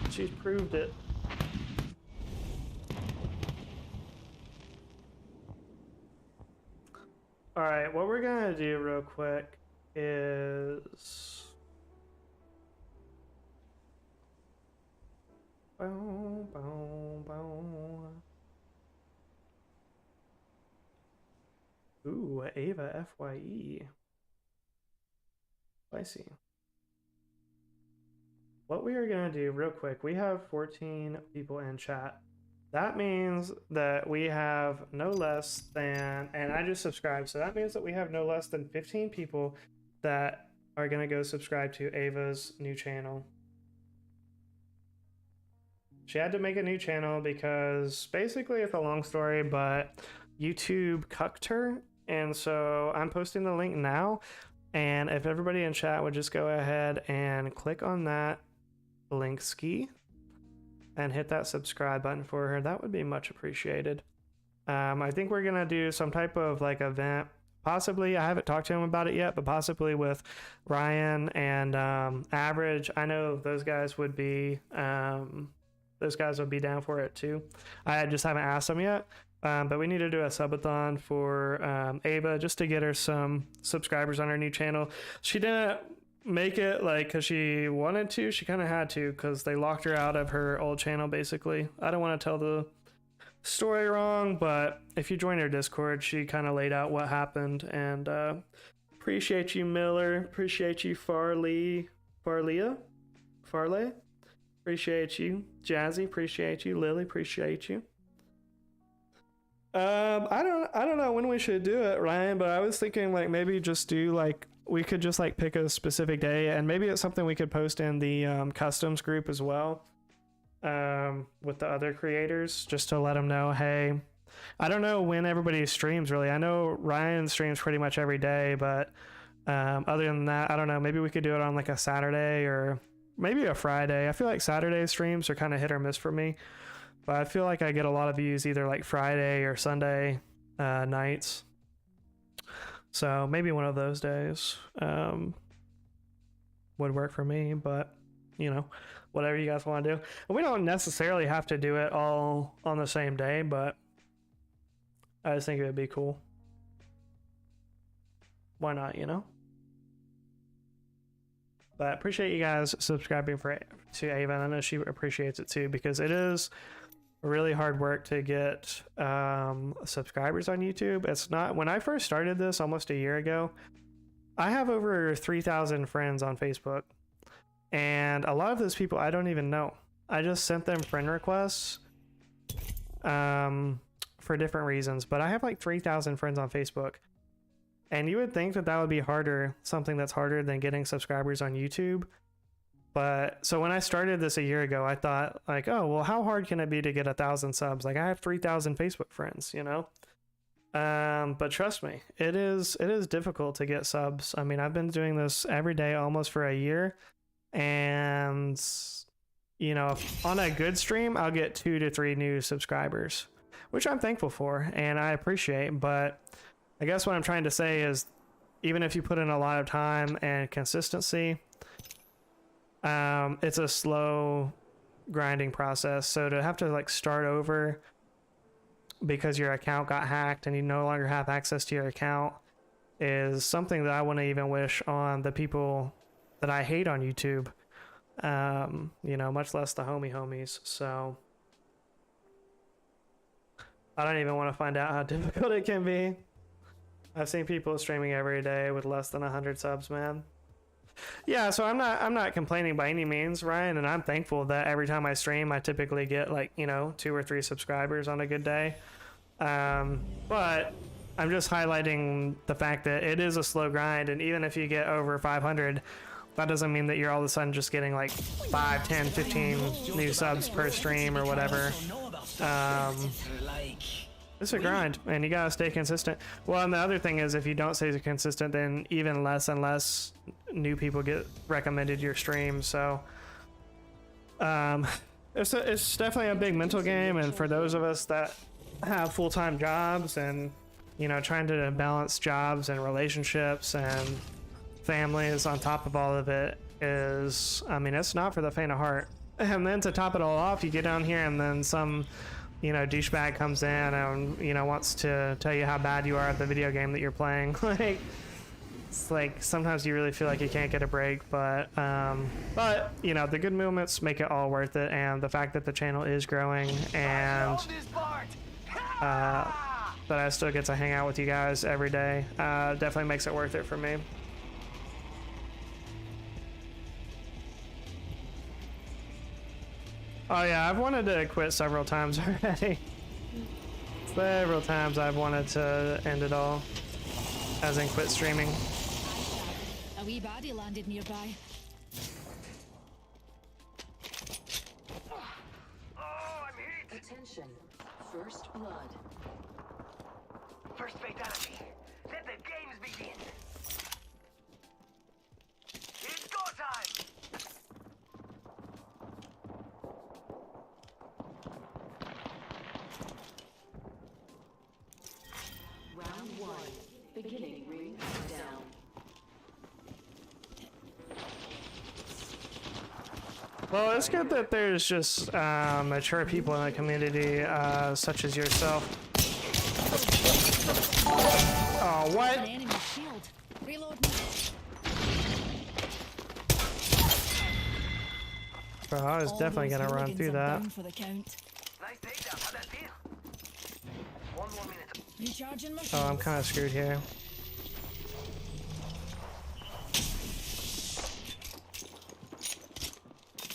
She's proved it. Alright, what we're gonna do real quick is... Boom, boom, boom. Ooh, Ava FYE. Spicy. What we are going to do real quick, we have 14 people in chat. That means that we have no less than, and I just subscribed, so that means that we have no less than 15 people that are going to go subscribe to Ava's new channel. She had to make a new channel because basically it's a long story, but YouTube cucked her. And so I'm posting the link now. And if everybody in chat would just go ahead and click on that link ski and hit that subscribe button for her, that would be much appreciated. I think we're going to do some type of like event. Possibly, I haven't talked to him about it yet, but possibly with Ryan and Average. I know those guys would be... those guys would be down for it too. I just haven't asked them yet, but we need to do a subathon for Ava just to get her some subscribers on her new channel. She didn't make it like because she wanted to. She kind of had to because they locked her out of her old channel basically. I don't want to tell the story wrong, but if you join her Discord, she kind of laid out what happened. And appreciate you, Miller. Appreciate you, Farley. Appreciate you, Jazzy. Appreciate you, Lily. Appreciate you. I don't know when we should do it, Ryan, but I was thinking like maybe just do like we could just like pick a specific day, and maybe it's something we could post in the customs group as well, with the other creators, just to let them know, hey, I don't know when everybody streams really. I know Ryan streams pretty much every day, but other than that, I don't know. Maybe we could do it on like a Saturday or maybe a Friday. I feel like Saturday streams are kind of hit or miss for me, but I feel like I get a lot of views either like Friday or Sunday nights. So maybe one of those days would work for me, but you know, whatever you guys want to do. And we don't necessarily have to do it all on the same day, but I just think it would be cool. Why not, you know? But I appreciate you guys subscribing to Ava. I know she appreciates it too, because it is really hard work to get subscribers on YouTube. It's not, when I first started this almost a year ago, I have over 3,000 friends on Facebook, and a lot of those people I don't even know. I just sent them friend requests for different reasons, but I have like 3,000 friends on Facebook, and you would think that that would be harder, something that's harder than getting subscribers on YouTube. But so when I started this a year ago, I thought like, oh, well, how hard can it be to get 1,000 subs? Like I have 3,000 Facebook friends, you know? But trust me, it is difficult to get subs. I mean, I've been doing this every day almost for a year, and you know, on a good stream, I'll get 2 to 3 new subscribers, which I'm thankful for and I appreciate. But I guess what I'm trying to say is, even if you put in a lot of time and consistency, it's a slow grinding process. So to have to like start over because your account got hacked and you no longer have access to your account is something that I wouldn't even wish on the people that I hate on YouTube, you know, much less the homies. So I don't even want to find out how difficult it can be. I've seen people streaming every day with less than 100 subs, man. Yeah, so I'm not complaining by any means, Ryan, and I'm thankful that every time I stream, I typically get like, you know, 2 or 3 subscribers on a good day. But I'm just highlighting the fact that it is a slow grind, and even if you get over 500, that doesn't mean that you're all of a sudden just getting like 5, 10, 15 new subs per stream or whatever. It's a grind, and you gotta stay consistent. Well, and the other thing is, if you don't stay consistent, then even less and less new people get recommended your stream. So it's definitely a big mental game, and for those of us that have full-time jobs and, you know, trying to balance jobs and relationships and families on top of all of it is, I mean, it's not for the faint of heart. And then to top it all off, you get down here and then some, you know, douchebag comes in and, you know, wants to tell you how bad you are at the video game that you're playing. Like, it's like sometimes you really feel like you can't get a break, but you know, the good moments make it all worth it, and the fact that the channel is growing and that I still get to hang out with you guys every day definitely makes it worth it for me. Oh yeah, I've wanted to quit several times already. Several times I've wanted to end it all, as in quit streaming. A wee baddie landed nearby. Oh, I'm hit! Attention. First blood. First fatality. Let the games begin. It's go time! Round 1. Beginning ring countdown. Well, it's good that there's just mature people in the community, such as yourself. Oh, An what? enemy shield. Reload me. Bro, I was All definitely those gonna run hooligans through are that. down for the count. Nice takedown. How'd that feel? 1 more minute. Recharging my Oh, I'm shields. kind of screwed here.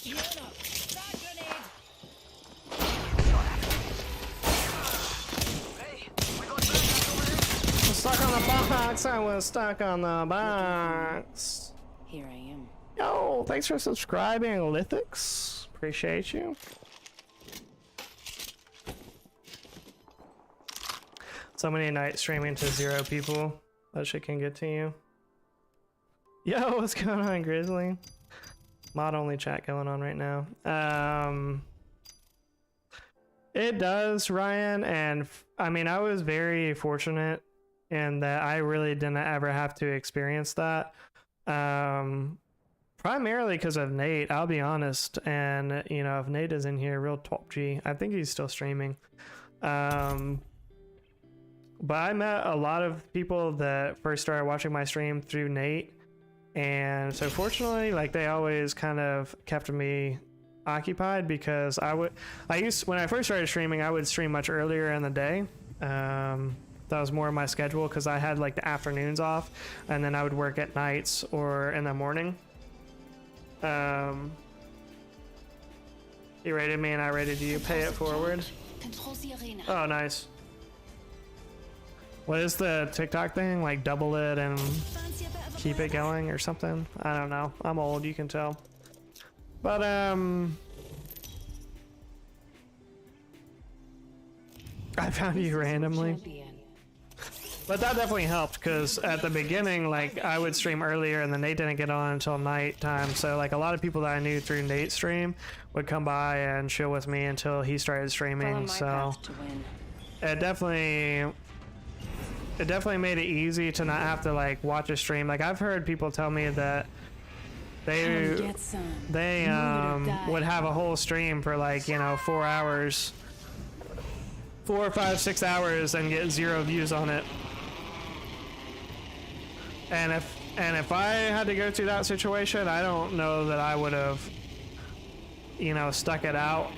Healing up. Frag grenade. Hey, box. I was stuck on the box. Here I am. Yo, thanks for subscribing, Lithics. Appreciate you. So many nights streaming to 0 people. That shit can get to you. Yo, what's going on, Grizzly? Mod only chat going on right now. It does, Ryan, and I mean, I was very fortunate in that I really didn't ever have to experience that. Primarily because of Nate, I'll be honest. And, you know, if Nate is in here, real top G, I think he's still streaming. But I met a lot of people that first started watching my stream through Nate. And so fortunately, like, they always kind of kept me occupied because when I first started streaming, I would stream much earlier in the day. That was more of my schedule because I had like the afternoons off, and then I would work at nights or in the morning. You rated me and I rated you. Pay it forward. Oh, nice. What is the TikTok thing? Like double it and keep it going or something? I don't know. I'm old, you can tell. But I found you randomly. But that definitely helped because at the beginning, like, I would stream earlier and then Nate didn't get on until nighttime. So like a lot of people that I knew through Nate's stream would come by and chill with me until he started streaming. So it definitely made it easy to not have to like watch a stream. Like, I've heard people tell me that they would have a whole stream for like, you know, 4 hours, 4, 5, 6 hours and get 0 views on it. And if I had to go through that situation, I don't know that I would have, you know, stuck it out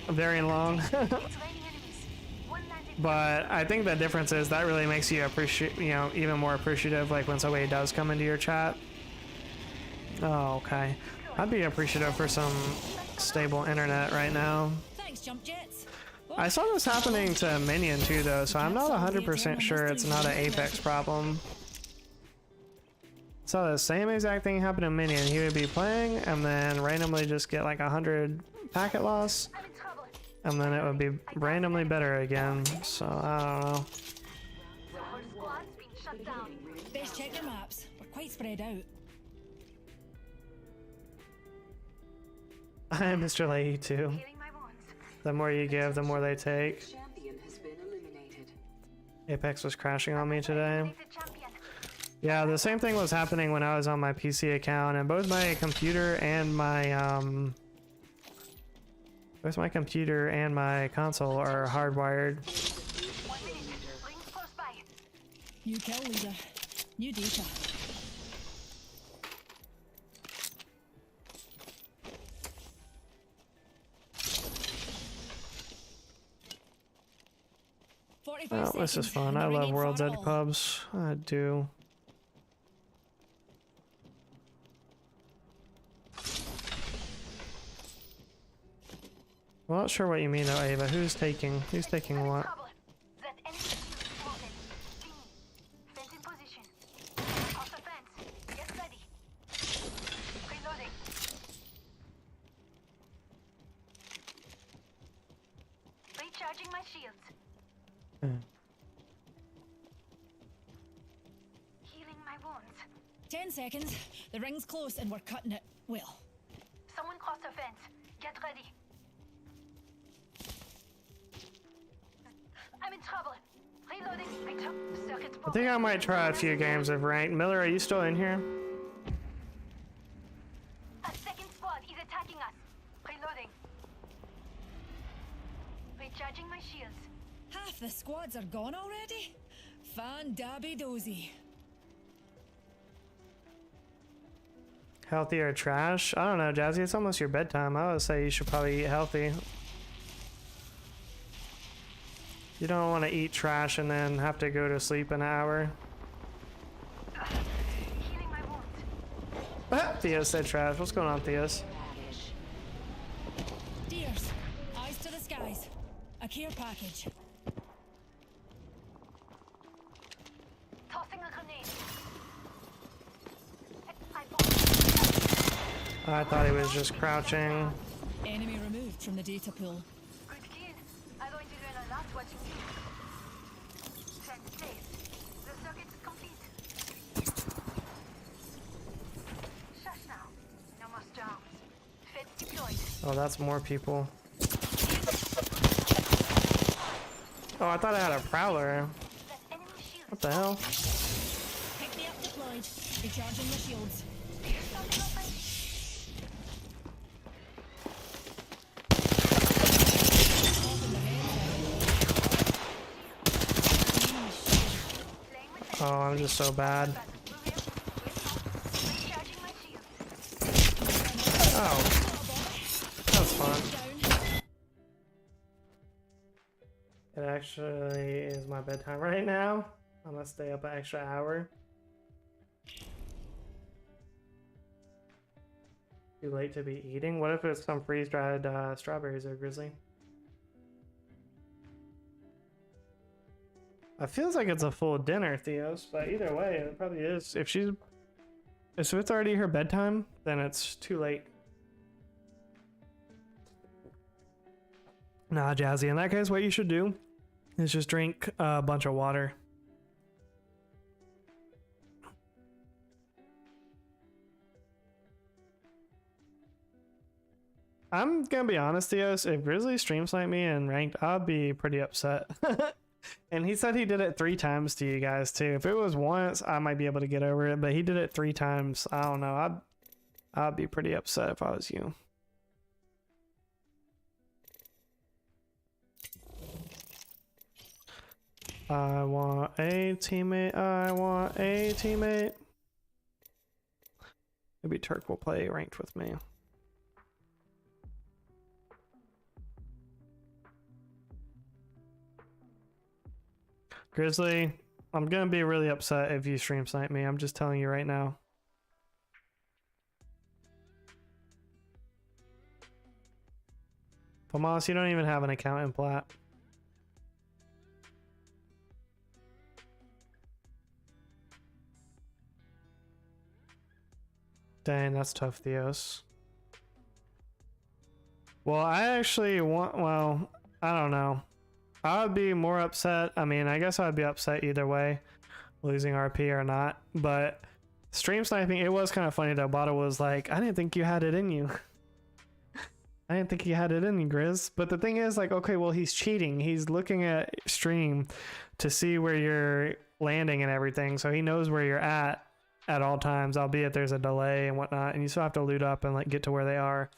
very long. But I think the difference is that really makes you appreciate, you know, even more appreciative, like when somebody does come into your chat. Oh, okay. I'd be appreciative for some stable internet right now. Thanks, Jump Jets. I saw this happening to Minion too, though, so I'm not 100% sure it's not an Apex problem. Saw the same exact thing happen to Minion. He would be playing and then randomly just get like 100 packet loss, and then it would be randomly better again. So I don't know. Best check your maps. We're quite spread out. Hi, Mr. Leahy too. The more you give, the more they take. Apex was crashing on me today. Yeah, the same thing was happening when I was on my PC account, and both my computer and my console are hardwired. New kill leader. New data. Oh, this is fun. I love World's Edge pubs. I do. Well, not sure what you mean though, Ava. Who's taking what? Recharging my shields. Healing my wounds. 10 seconds. The ring's close and we're cutting it. Well. Someone crossed the fence. Get ready. I'm in trouble. Reloading. I think I might try a few games of ranked. Miller, are you still in here? A second squad is attacking us. Reloading. Recharging my shields. Half the squads are gone already? Fan-dabby-dozy. Healthy or trash? I don't know, Jazzy. It's almost your bedtime. I would say you should probably eat healthy. You don't want to eat trash and then have to go to sleep in an hour. Healing my wounds. Ah, Theos said trash. What's going on, Theos? Deers, eyes to the skies. A care package. I thought he was just crouching. Enemy removed from the data pool. Good kid. I'm going to learn a lot watching you. Set place. The circuit's complete. Shush now. No more storms. Feds deployed. Oh, that's more people. Oh, I thought I had a prowler. That enemy shield. What the hell? Pick me up deployed. Recharging my shields. Something open. Open the head. Playing with Oh, I'm just so bad. that. Recharging my shield. Oh, that's fun. Down. It actually is my bedtime right now. I'm gonna stay up an extra hour. Too late to be eating? What if it's some freeze-dried strawberries or grizzly? It feels like it's a full dinner, Theos, but either way, it probably is. If it's already her bedtime, then it's too late. Nah, Jazzy, in that case, what you should do is just drink a bunch of water. I'm gonna be honest, Theos, if Grizzly stream sniped me and ranked, I'd be pretty upset. And he said he did it 3 times to you guys too. If it was once, I might be able to get over it, but he did it 3 times. I don't know. I'd be pretty upset if I was you. I want a teammate. I want a teammate. Maybe Turk will play ranked with me. Grizzly, I'm gonna be really upset if you stream snipe me. I'm just telling you right now. Famas, you don't even have an account in Plat. Dang, that's tough, Theos. Well, I actually want, well, I don't know. I would be more upset. I mean, I guess I'd be upset either way, losing RP or not. But stream sniping, it was kind of funny though. Bottle was like, I didn't think you had it in you. I didn't think you had it in you, Grizz. But the thing is, like, okay, well, he's cheating. He's looking at stream to see where you're landing and everything. So he knows where you're at all times, albeit there's a delay and whatnot. And you still have to loot up and like get to where they are.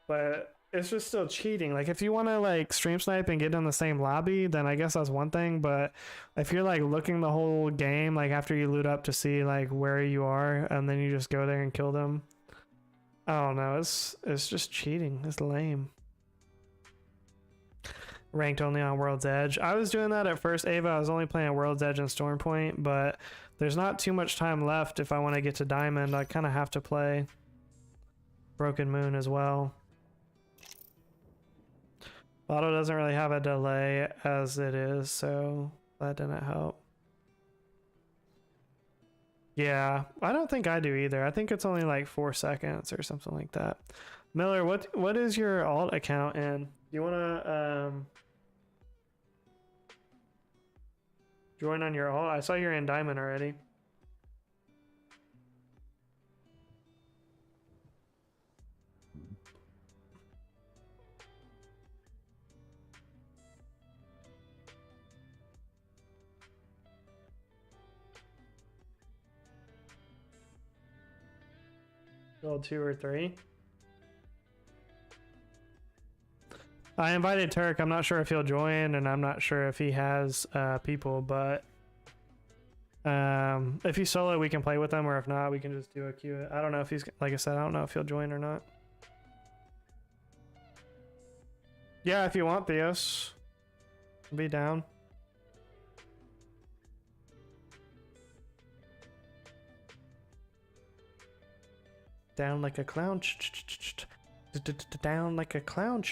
But it's just still cheating. Like if you want to like stream snipe and get in the same lobby, then I guess that's one thing. But if you're like looking the whole game, like after you loot up to see like where you are, and then you just go there and kill them, I don't know. It's just cheating. It's lame. Ranked only on World's Edge. I was doing that at first, Ava. I was only playing World's Edge and Stormpoint, but there's not too much time left if I want to get to Diamond. I kind of have to play Broken Moon as well. Lotto doesn't really have a delay as it is, so that didn't help. Yeah, I don't think I do either. I think it's only like 4 seconds or something like that. Miller, what is your alt account in? You wanna join on your alt? I saw you're in Diamond already. Gold 2 or 3. I invited Turk. I'm not sure if he'll join, and I'm not sure if he has people, but if he's solo, we can play with him, or if not, we can just do a queue. I don't know if he's, like I said, I don't know if he'll join or not. Yeah, if you want, Theos. Be down. Down like a clown. Down like a clown.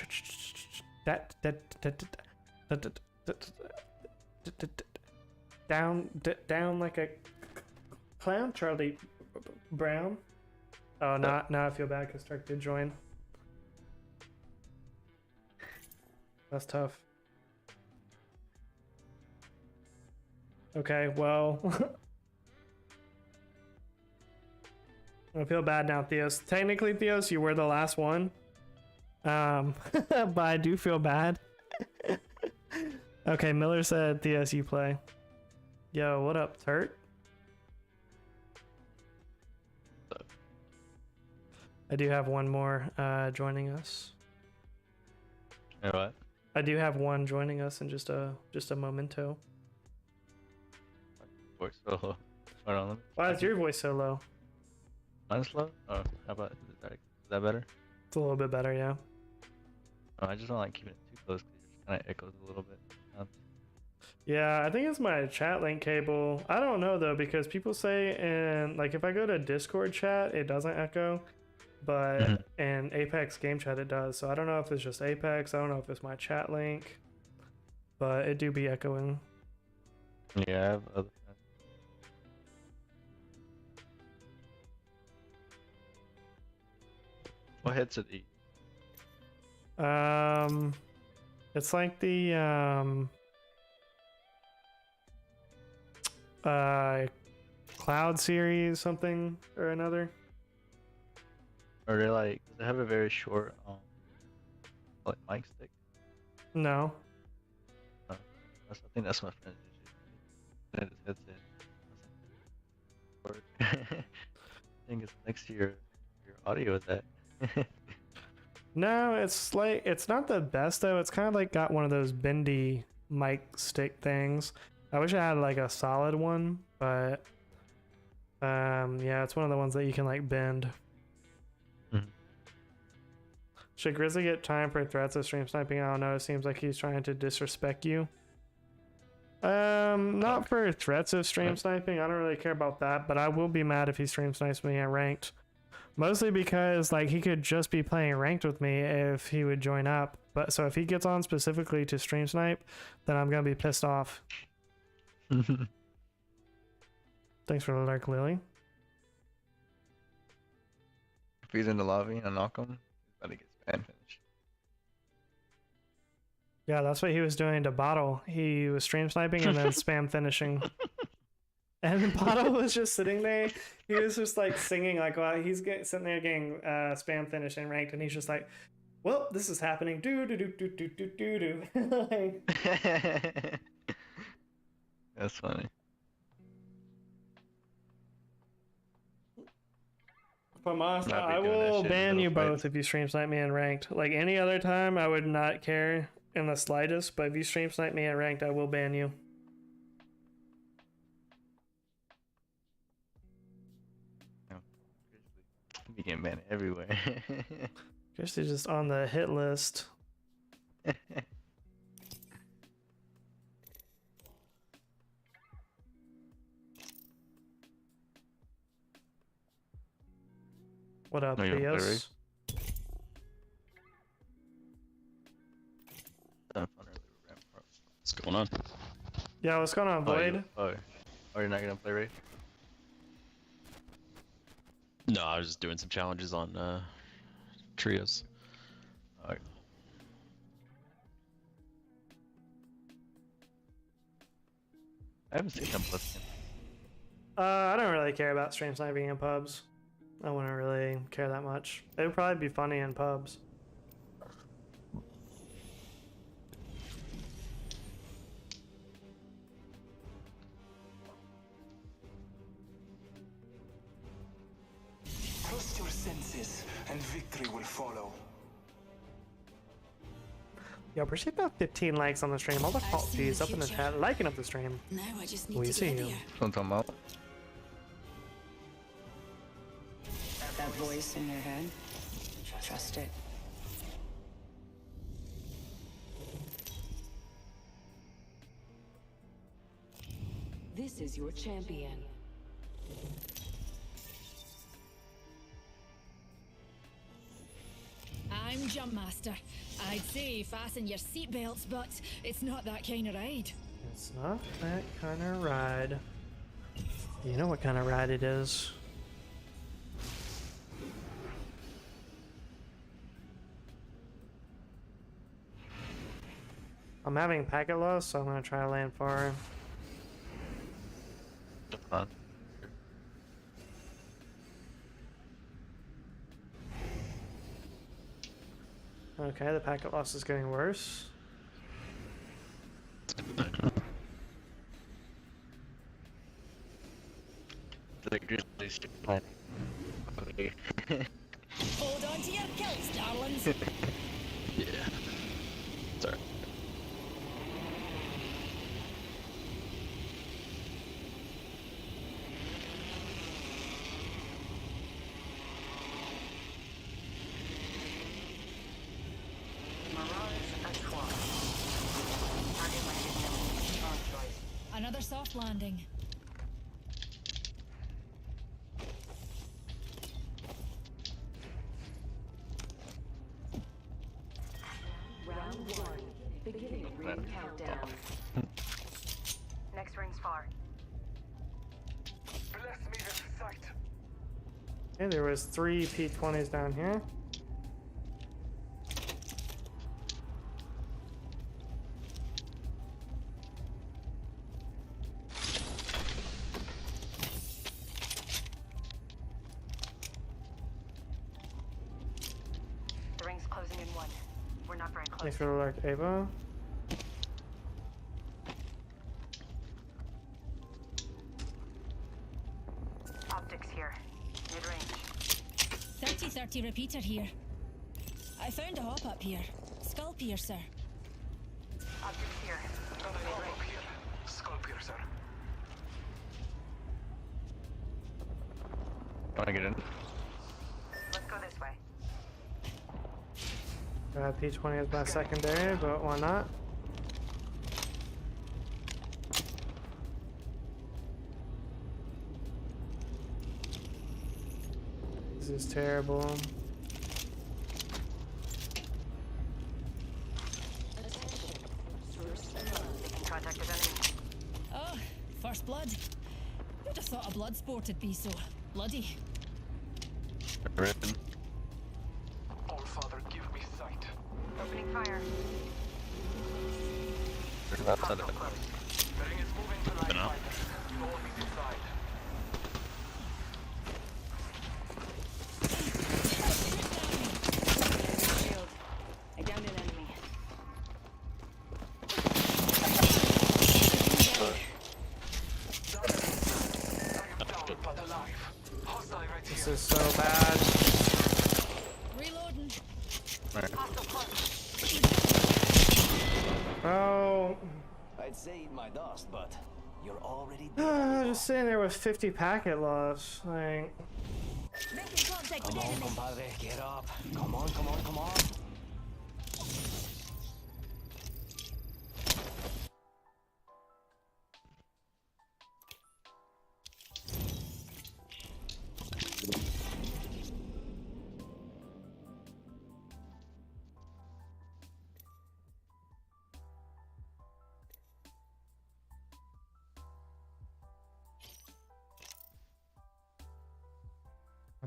Down like a clown, Charlie Brown. Oh, now I feel bad because Turk did join. That's tough. Okay, well. I feel bad now, Theos. Technically, Theos, you were the last one. But I do feel bad. Okay, Miller said, Theos, you play. Yo, what up, Turt? I do have one more joining us. You know what? I do have one joining us in just a momento. Voice so low. Hold on, let me Why is your voice so low? mine's low? Oh, how about is that better? It's a little bit better, yeah. Oh, I just don't like keeping it too close because it just kind of echoes a little bit. Yeah, I think it's my chat link cable. I don't know though, because people say, and like if I go to Discord chat, it doesn't echo, but in Apex game chat it does. So I don't know if it's just Apex. I don't know if it's my chat link, but it do be echoing. Yeah, I have other. What headset do you? It's like the Cloud series something or another. Or they like? Does it have a very short like mic stick? No. I think that's my friend. His headset. I think it's next to your audio with that. No, it's like it's not the best though. It's kind of like got one of those bendy mic stick things. I wish I had like a solid one, but yeah, it's one of the ones that you can like bend. Should Grizzly get time for threats of stream sniping? I don't know. It seems like he's trying to disrespect you. Not for threats of stream sniping. I don't really care about that, but I will be mad if he stream snipes me at ranked. Mostly because like he could just be playing ranked with me if he would join up. But so if he gets on specifically to stream snipe, then I'm gonna be pissed off. Thanks for the lurk, Lily. If he's in the lobby and I knock him, he's about to get spam finished. Yeah, that's what he was doing to Bottle. He was stream sniping and then spam finishing. And Bottle was just sitting there. He was just like singing, like while he's sitting there getting spam finished and ranked, and he's just like, "Well, this is happening." Do do do do do do do do. That's funny. From us, Not be I doing that will shit in ban the you middle of both if you stream snipe me in ranked. Like any other time, I would not care in the slightest. But if you stream snipe me at ranked, I will ban you. You getting banned everywhere. Guess you're just on the hit list. What up, Theos? What's going on? Yeah, what's going on, Void? Oh, you're not gonna play Raid? No, I was just doing some challenges on trios. Alright. I haven't seen them plus. I don't really care about stream sniping in pubs. I wouldn't really care that much. It would probably be funny in pubs. Trust your senses, and victory will follow. Yo, appreciate about 15 likes on the stream. All the I've fault seen fees the up in the future. chat, liking up the stream. Now I just need We to see get you. there. What I'm talking about? That voice in your head, trust it. This is your champion. I'm Jump Master. I'd say fasten your seatbelts, but it's not that kind of ride. It's not that kind of ride. You know what kind of ride it is. I'm having packet loss, so I'm gonna try to land far. Fun. Okay, the packet loss is getting worse. The grizzly stick plan. Okay. Hold on to your kilts, darlings. Yeah. Sorry. Another soft landing. Round 1. Beginning ring countdown. Next ring's far. Bless me with sight. Okay, there was 3 P20s down here. The ring's closing in 1. We're not very close. Thanks for the alert, Ava. Optics here. Mid-range. 30-30 repeater here. I found a hop up here. Skull piercer. Optics here. Up here. Skull piercer. Wanna get in? Let's go this way. P20 is my secondary, but why not? This is terrible. Making contact with enemy. Oh, first blood. Who'd have thought a blood sport would be so bloody? Written. All Father, give me sight. Opening fire. There's outside of it. The ring is moving to line Enough. fighter. You all be inside. Shield. I downed an enemy. Down but alive. Hostile right This here. is so bad. Reloading. Hostile close. Oh, I'd say eat my dust, but you're already dead. just sitting there with 50 packet loss. Like, Making contact with Come on, enemy. compadre, get up. Come on, come on, come on.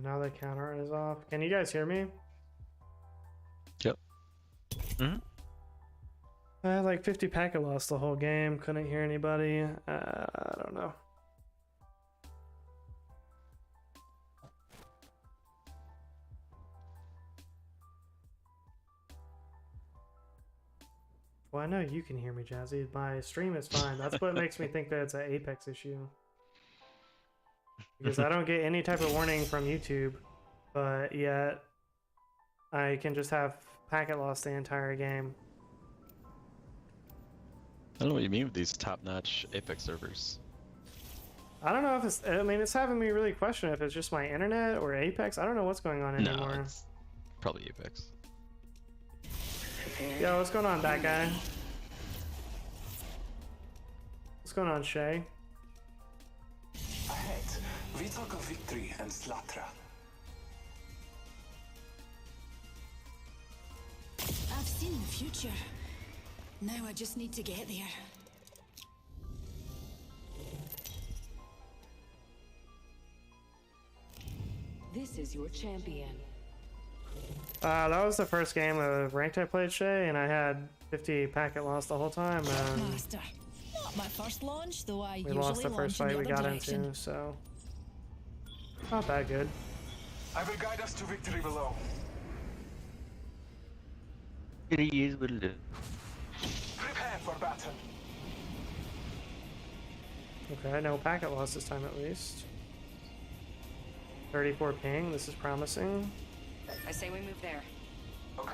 now the counter is off. Can you guys hear me? Yep. I had like 50 packet loss the whole game. Couldn't hear anybody. I don't know. Well, I know you can hear me, Jazzy. My stream is fine. That's what makes me think that it's an Apex issue. Because I don't get any type of warning from YouTube, but yet I can just have packet loss the entire game. I don't know what you mean with these top-notch Apex servers. I don't know if it's, I mean, it's having me really question if it's just my internet or Apex. I don't know what's going on No, anymore. it's probably Apex. Yo, what's going on, that guy? What's going on, Shay? Ahead, we talk of victory and slaughter. I've seen the future. Now I just need to get there. This is your champion. That was the first game of ranked I played, Shay, and I had 50 packet loss the whole time, and Master. Not my first launch, though I we usually lost the first launch fight in we the other got direction. into, so not that good. I will guide us to victory below. It is what it is. Prepare for battle. Okay, no packet loss this time at least. 34 ping, this is promising. I say we move there. Okay.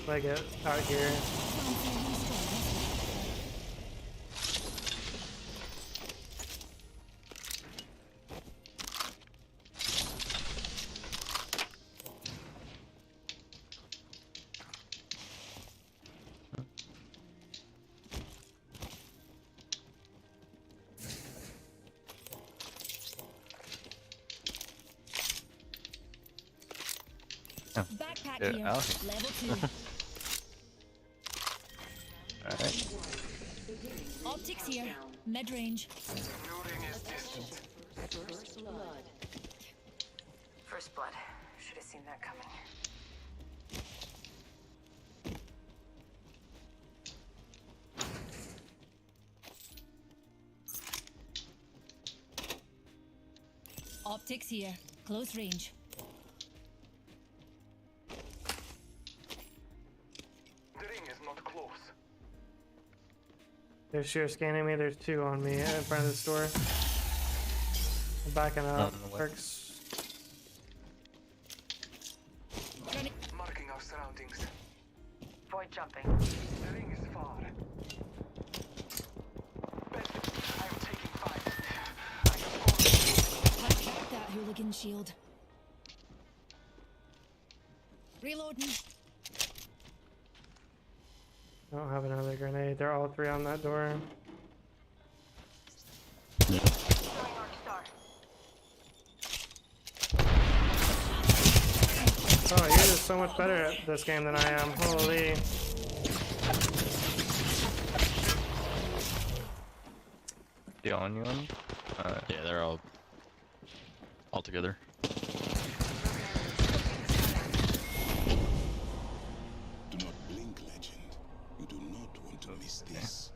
Let get out here. Backpack Get here. out here. Level 2. Alright. Optics here. Mid-range. New ring is distant. First blood. Should have seen that coming. Optics here. Close range. The ring is not close. They're sheer scanning me. There's two on me in front of the store. I'm backing up. in the way. Works. Marking our surroundings. Void jumping. The ring is far. Ben, I am taking fire. I have Punch back that hooligan shield. Reloading. I don't have another grenade. They're all three on that door. Throwing Arc Star. Oh, you're just so much better at this game than I am. Holy. The on you one? Yeah, they're all together. Do not blink, legend. You do not want to miss this.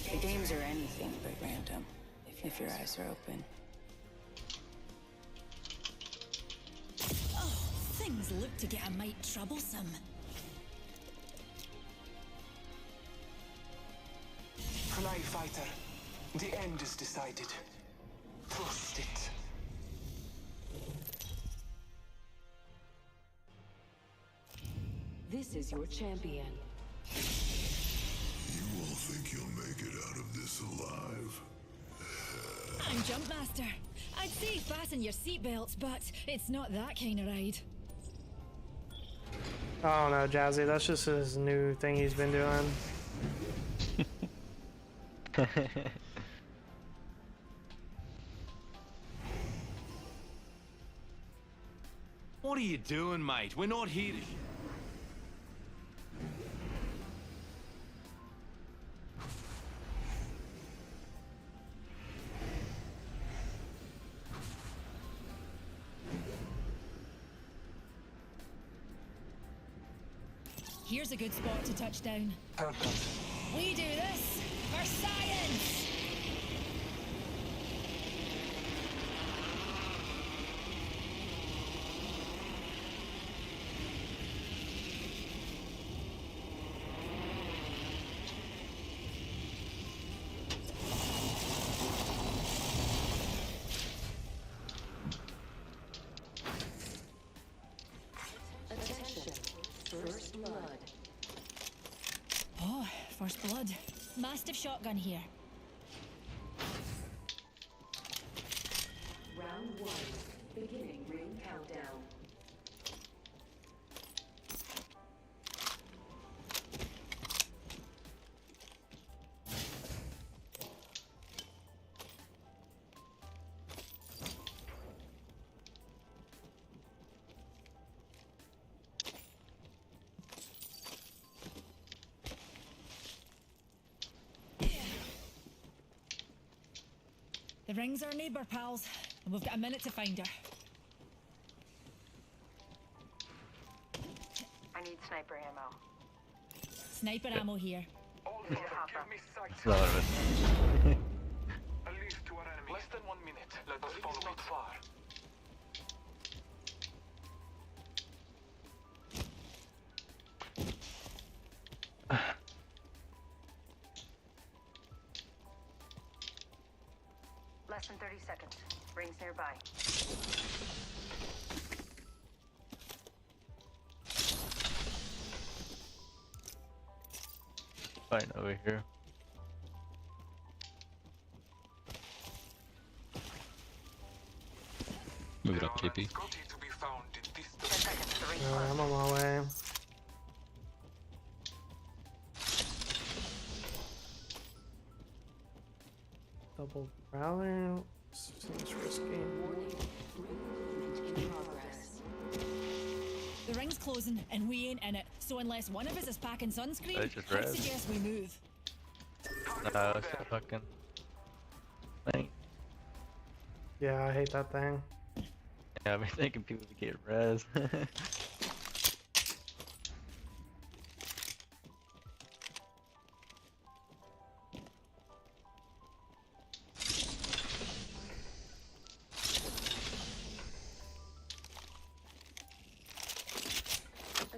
The games are anything but random, if your eyes are open. Oh, things look to get a mite troublesome. Fly fighter. The end is decided. Trust it. This is your champion. You all think you'll make it out of this alive? I'm Jump Master. I'd say fasten your seatbelts, but it's not that kind of ride. Oh no, Jazzy, that's just his new thing he's been doing. What are you doing, mate? We're not here to... Here's a good spot to touch down. Perfect. We do this for science! mastiff shotgun here. Round 1. Beginning ring countdown. The ring's our neighbour, pals, and we've got a minute to find her. I need sniper ammo. Sniper ammo here. Give me sight. That's a lot of it. At least to our enemy. Less than 1 minute. Let us follow not far. Less than 30 seconds. Rings nearby. Fighting over here. Move it up, JP. Scotty to be found in this 10 seconds. The ring's Alright, close. I'm on my way. Double prowler seems risky. In progress. The ring's closing, and we ain't in it. So unless one of us is packing sunscreen, That's just I'd res. suggest we move. Nah, that's a fucking thing. Yeah, I hate that thing. Yeah, I've been thinking people would get res.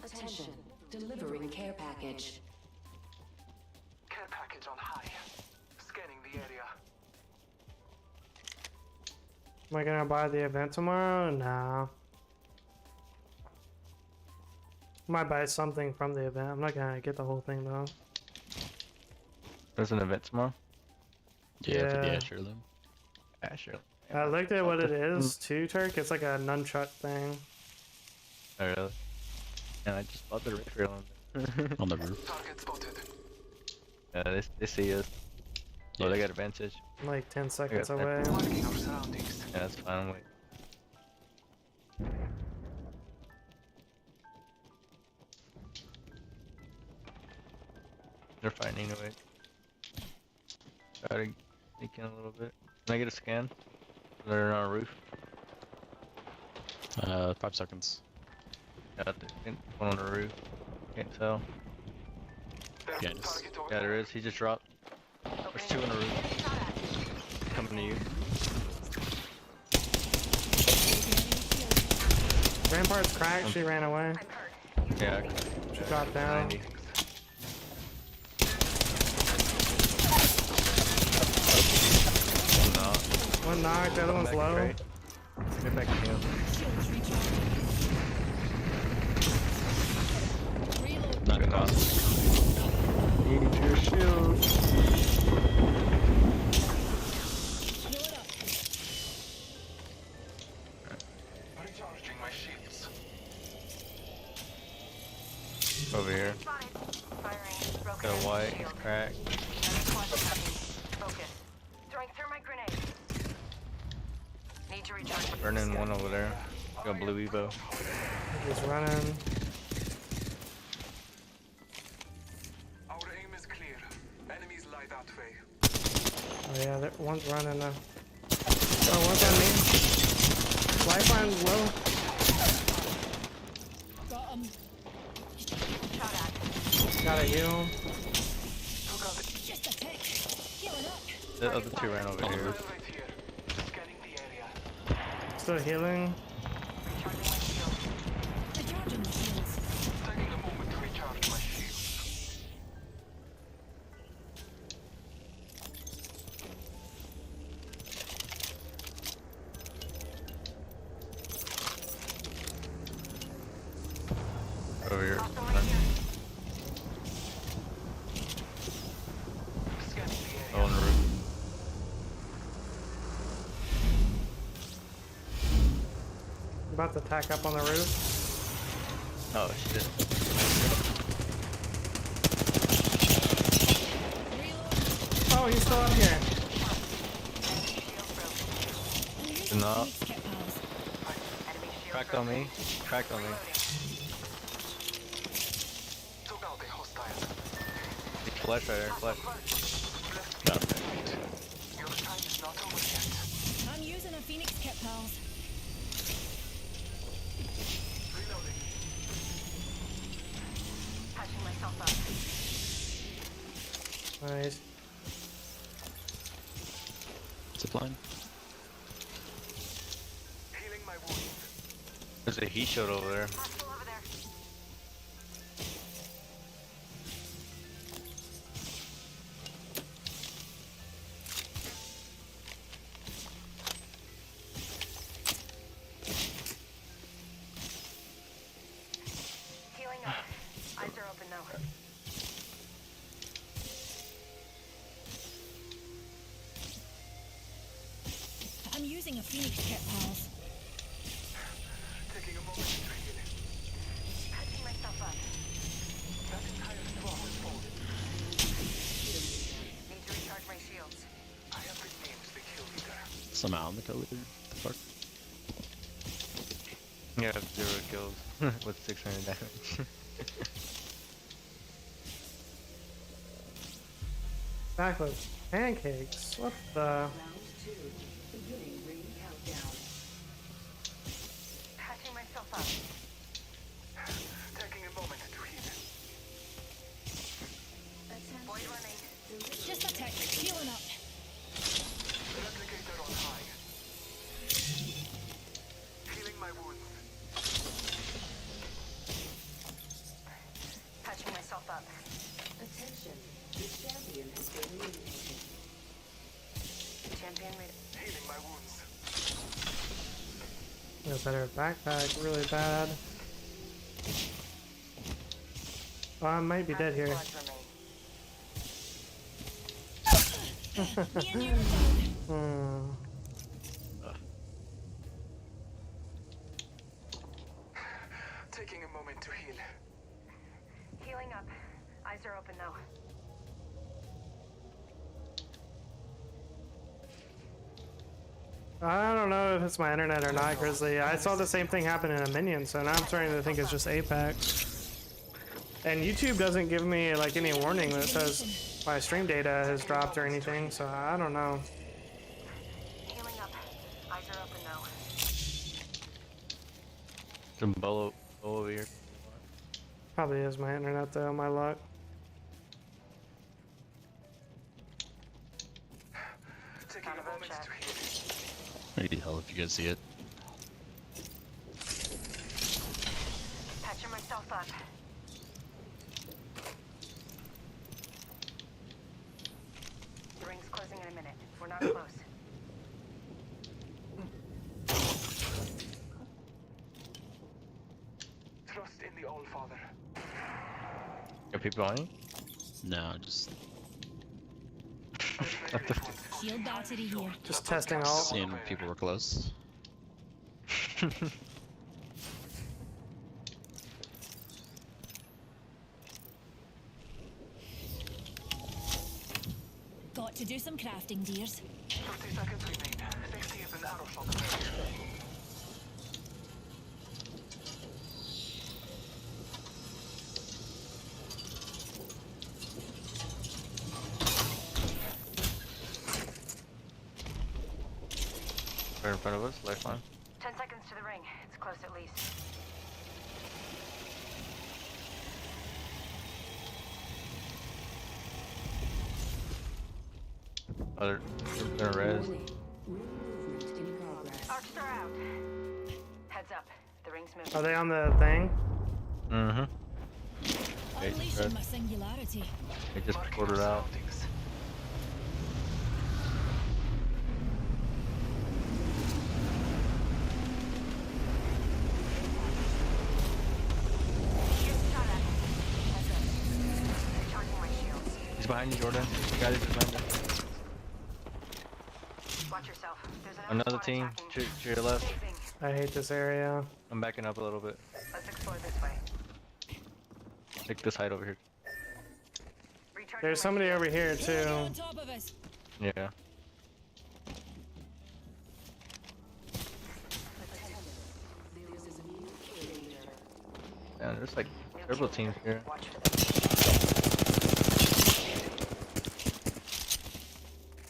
Attention. Delivering care package. care package on high. Scanning the area. Am I gonna buy the event tomorrow? Nah. Might buy something from the event. I'm not gonna get the whole thing though. There's an event tomorrow. Yeah, for the Yeah. Asher limb. Asher. I looked at what it is too, Turk. It's like a nunchuck thing. Oh really? And I just bought the refill on On the roof. Target spotted. they see us. Oh, they got advantage. I'm like 10 seconds that. away. Marking our surroundings. Yeah, that's fine. Wait. They're fighting anyway. Try to sneak in a little bit. Can I get a scan? They're on a roof. 5 seconds. Yeah, one on the roof. Can't tell. There's Yeah, a just- target over Yeah, there there. is. He just dropped. There's 2 on the roof. Coming to you. Rampart's cracked. She ran away. Yeah. She dropped down. 90. No. One knocked. The other one's Back low. crate. Get back to him. Shields recharging. Reload. Not in cost. Need your shield. Blow it up. Recharging my shields. Over here. Spotted. Firing. Broken The enemy white shield. is cracked. Enemy squad attacking. Focus. Throwing thermite grenade. Need to recharge. Burning one over there. Got blue Evo. He's running. Our aim is clear. Enemies lie that way. Oh yeah, one's running now. Oh, one's on me. Lifeline's low. Got him. Shot at. Gotta heal. Just a tick. Healing up. The other 2 ran over here. Right here. Scanning the area. Still healing. Recharging my shield. Recharging the shields. Taking a moment to recharge my shields. Over here. Hostile right here. about to tack up on the roof. Oh shit. Oh, he's still up here. No. Cracked on me. Cracked on me. Flash right there. Flash. I'm using a Phoenix kit, pals. Patching myself up. Nice. Zipline. Healing my wounds. There's a heat shield over there. Hostile over there. Healing up. Eyes are open though. I'm using a Phoenix kit, pals. Taking a moment to heal. Patching myself up. That entire squad is fallen. Need to recharge my shields. I have been named the kill leader. Somehow in the code. The fuck? You have 0 kills with 600 damage. Back with pancakes. What the? Patching myself up. Taking a moment to heal. Void running. Just a tick. Healing up. Replicator on high. Healing my wounds. Patching myself up. Attention, the champion has been eliminated. Champion made Healing my wounds. A better backpack, really bad. Oh, I might be dead here. Me and you are down. Taking a moment to heal. Healing up. Eyes are open though. I don't know if it's my internet or not, Grizzly. I saw the same thing happen in a minion, so now I'm starting to think it's just Apex. And YouTube doesn't give me like any warning that says my stream data has dropped or anything, so I don't know. Healing up. Eyes are open though. Some bolo over here. Probably is my internet though, my luck. Taking a moment to heal. Maybe hell if you guys see it. Patching myself up. The ring's closing in a minute. We're not close. Trust in the All-Father. Got people on you? No, just Shield battery here. Just testing all. seeing if people were close. Got to do some crafting, dears. 30 seconds remain. Safety is an arrow shot away. Right in front of us, lifeline. 10 seconds to the ring. It's close at least. Oh, they're res. Arcs are out. Heads up. The ring's moving. Are they on the thing? Mm-hmm. Unleashing my singularity. They just poured it out. He's behind you, Jordan. Got it behind you. Watch yourself. There's Another team to your left. Phasing. I hate this area. I'm backing up a little bit. Let's explore this way. Take this height over here. There's somebody over here Who's too. on top of us? Yeah. Yeah, there's like several teams here.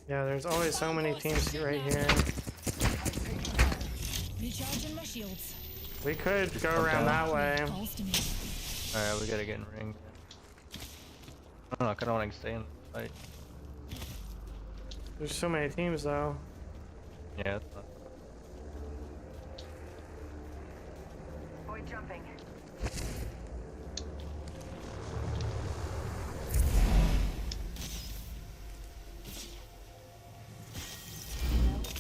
Yeah, there's always so many teams right here. Recharging my shields. We could go around that way. Calls to me. Alright, we gotta get in ring. I don't know, I kinda wanna stay in the fight. There's so many teams though. Yeah, that's not... Boy jumping.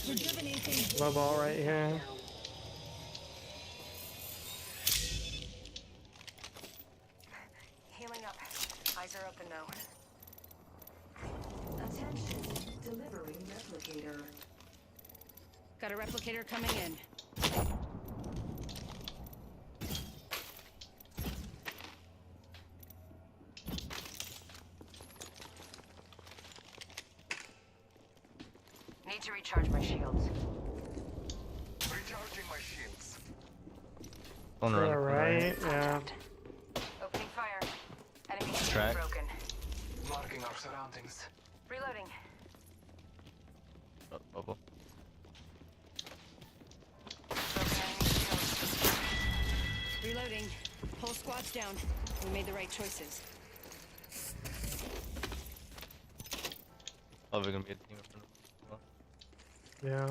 Rejuvenating. Low ball right here. Healing up. Eyes are open now. Attention, delivering replicator. Got a replicator coming in. Need to recharge my shields. Recharging my shields. On To the the right, right. yeah. Opening fire. Enemy Track. broken. Marking our surroundings. Reloading. Oh, bubble. Broken enemy shields. Reloading. Whole squad's down. We made the right choices. Probably gonna be a team in front of us. Yeah.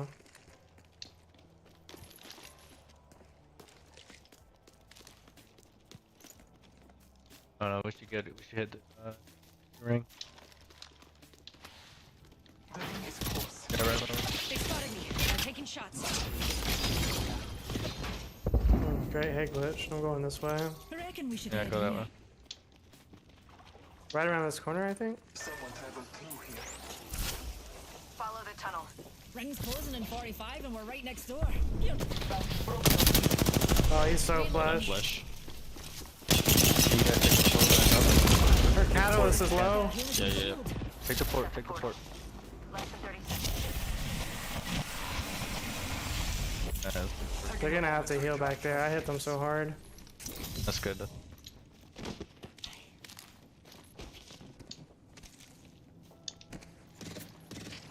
I don't know, we should get it. We should hit the ring. The ring is close. Yeah, right on. They spotted me. I'm taking shots. Great head glitch. I'm going this way. I reckon we should Yeah, head go that here. way. Right around this corner, I think. Someone traveled through here. Follow the tunnel. Ring's closing in 45 and we're right next door. Here. Oh, he's so flush. Flesh. You guys take the port back up. Her catalyst is low. Yeah, yeah, yeah. Take the port, take the port. Less than 30 seconds. They're gonna have to heal back there. I hit them so hard. That's good though.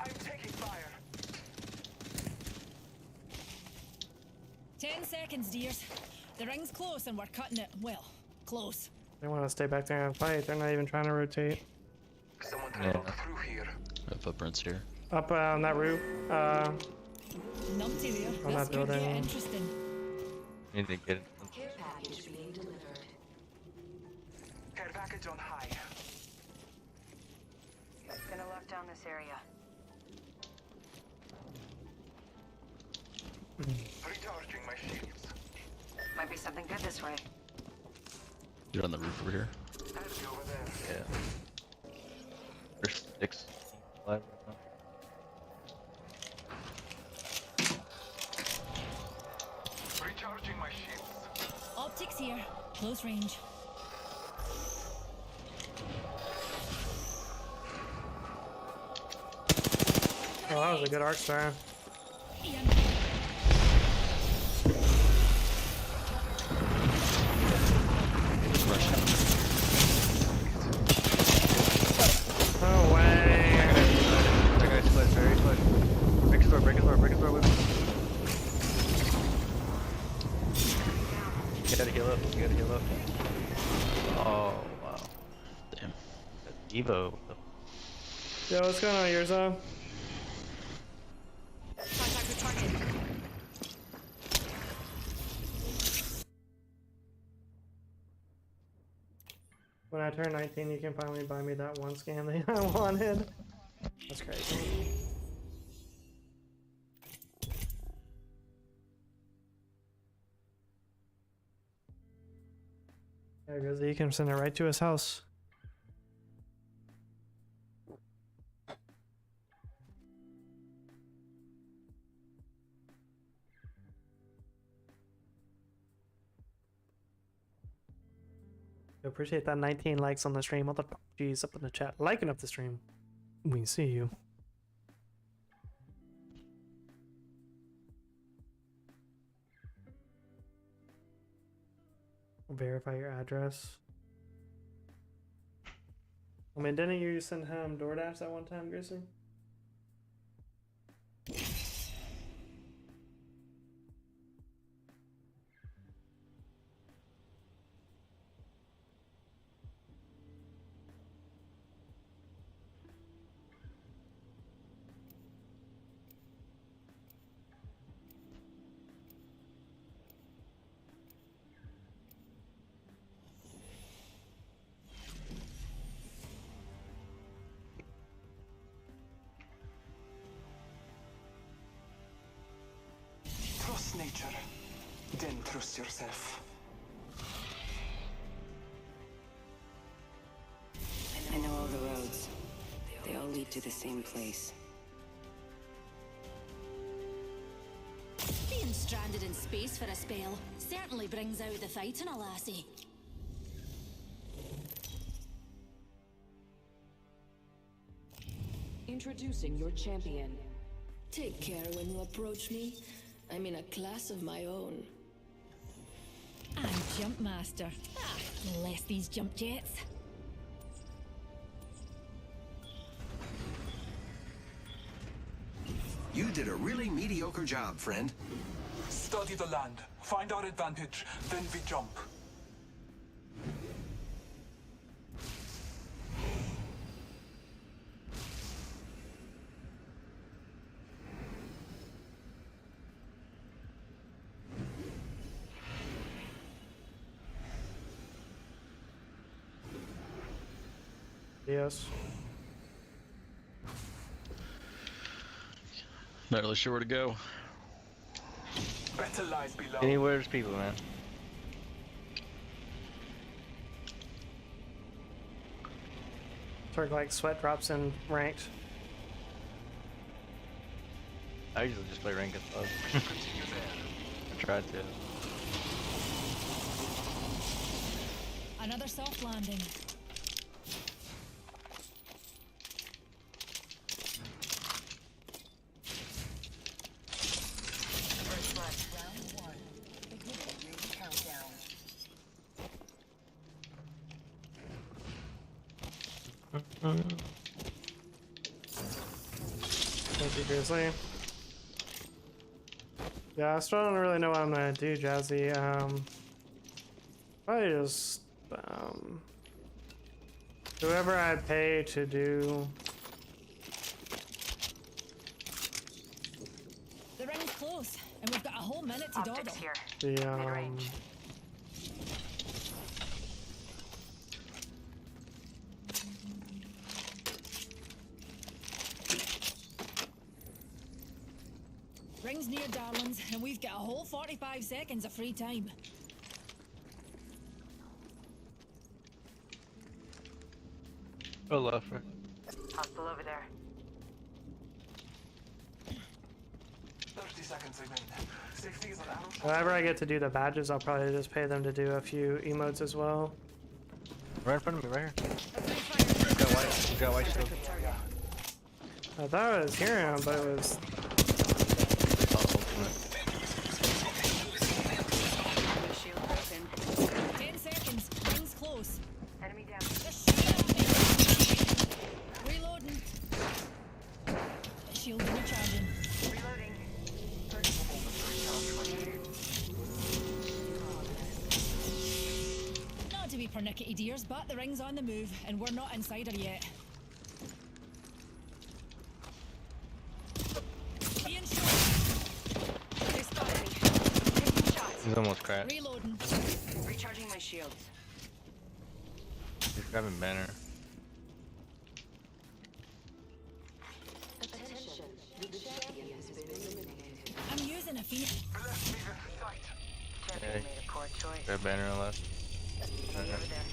I'm taking fire. 10 seconds, dears. The ring's close and we're cutting it. Well, close. They want to stay back there and fight. They're not even trying to rotate. Someone traveled through here. Footprints here. Up on that roof. Numpty there. On This that could get building. interesting. Need to get it. Care package being delivered. Care package on high. Gonna lock down this area. Recharging my shields. Might be something good this way. Get on the roof over here. Enemy over there. Yeah. There's 6 alive right now. Recharging my shields. Optics here. Close range. Oh, that was a good arc star. Ian. No way. That guy's flush, very flush. Break his door, break his door, break his door with me. You gotta heal up, you gotta heal up. Oh, wow. Damn. That's Evo. Yo, what's going on, Yurza? Contact with target. When I turn 19, you can finally buy me that one scan that I wanted. That's crazy. There goes. You can send it right to his house. I appreciate that 19 likes on the stream. All the G's up in the chat. Liking up the stream. We see you. Verify your address. I mean, didn't you send him DoorDash that one time, Grizzly? Trust nature, then trust yourself. I know all the roads. They all lead to the same place. Being stranded in space for a spell certainly brings out the fight in a lassie. Introducing your champion. Take care when you approach me. I'm in a class of my own. I'm Jump Master. Ah, bless these jump jets. You did a really mediocre job, friend. Study the land, find our advantage, then we jump. Yes. Not really sure where to go. Better lies below. Anywhere's people, man. Sort of like sweat drops in ranked. I usually just play ranked above. I tried to. Another soft landing. Thank you, Grizzly. Yeah, I still don't really know what I'm gonna do, Jazzy. Probably just whoever I pay to do. The ring's close, and we've got a whole minute to dawdle. The Ring's near, darlings, and we've got a whole 45 seconds of free time. Oh, left, right. Hostile over there. 30 seconds remain. 60 is an arrow shot. whenever I get to do the badges, I'll probably just pay them to do a few emotes as well. Right in front of me, right here. He's got white. He's got white shield. I thought I was hearing him, but it was. Shield broken. 10 seconds. Ring's close. Enemy down. Reloading. Shield recharging. Reloading. Not to be pernickety dears, but the ring's on the move, and we're not inside her yet. Being shot. They spotted me. Taking shots. He's almost cracked. Reloading. Recharging my shields. He's grabbing banner. Attention. The champion has been eliminated. I'm using a phoenix. Champion Okay. made a poor choice. Grab banner on left. Enemy over there.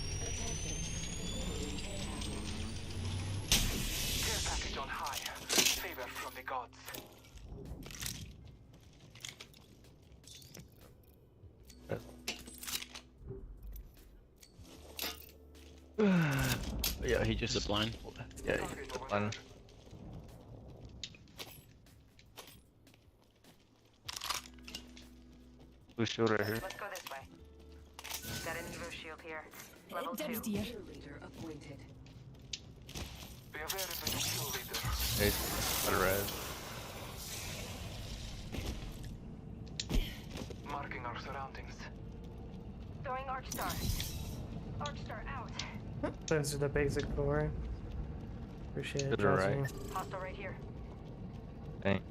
Care package on high. Favor from the gods. Yeah, he just Zipline. Yeah, he just zipline. Blue shield right here. Let's go this way. Got an Evo shield here. Level 2. Dear. Leader appointed. Be aware of the new kill leader. He's got a res. Marking our surroundings. Throwing Archstar. Archstar out. Those are the basic four. Appreciate it, To the right. Johnson. Hostile right here. Dang.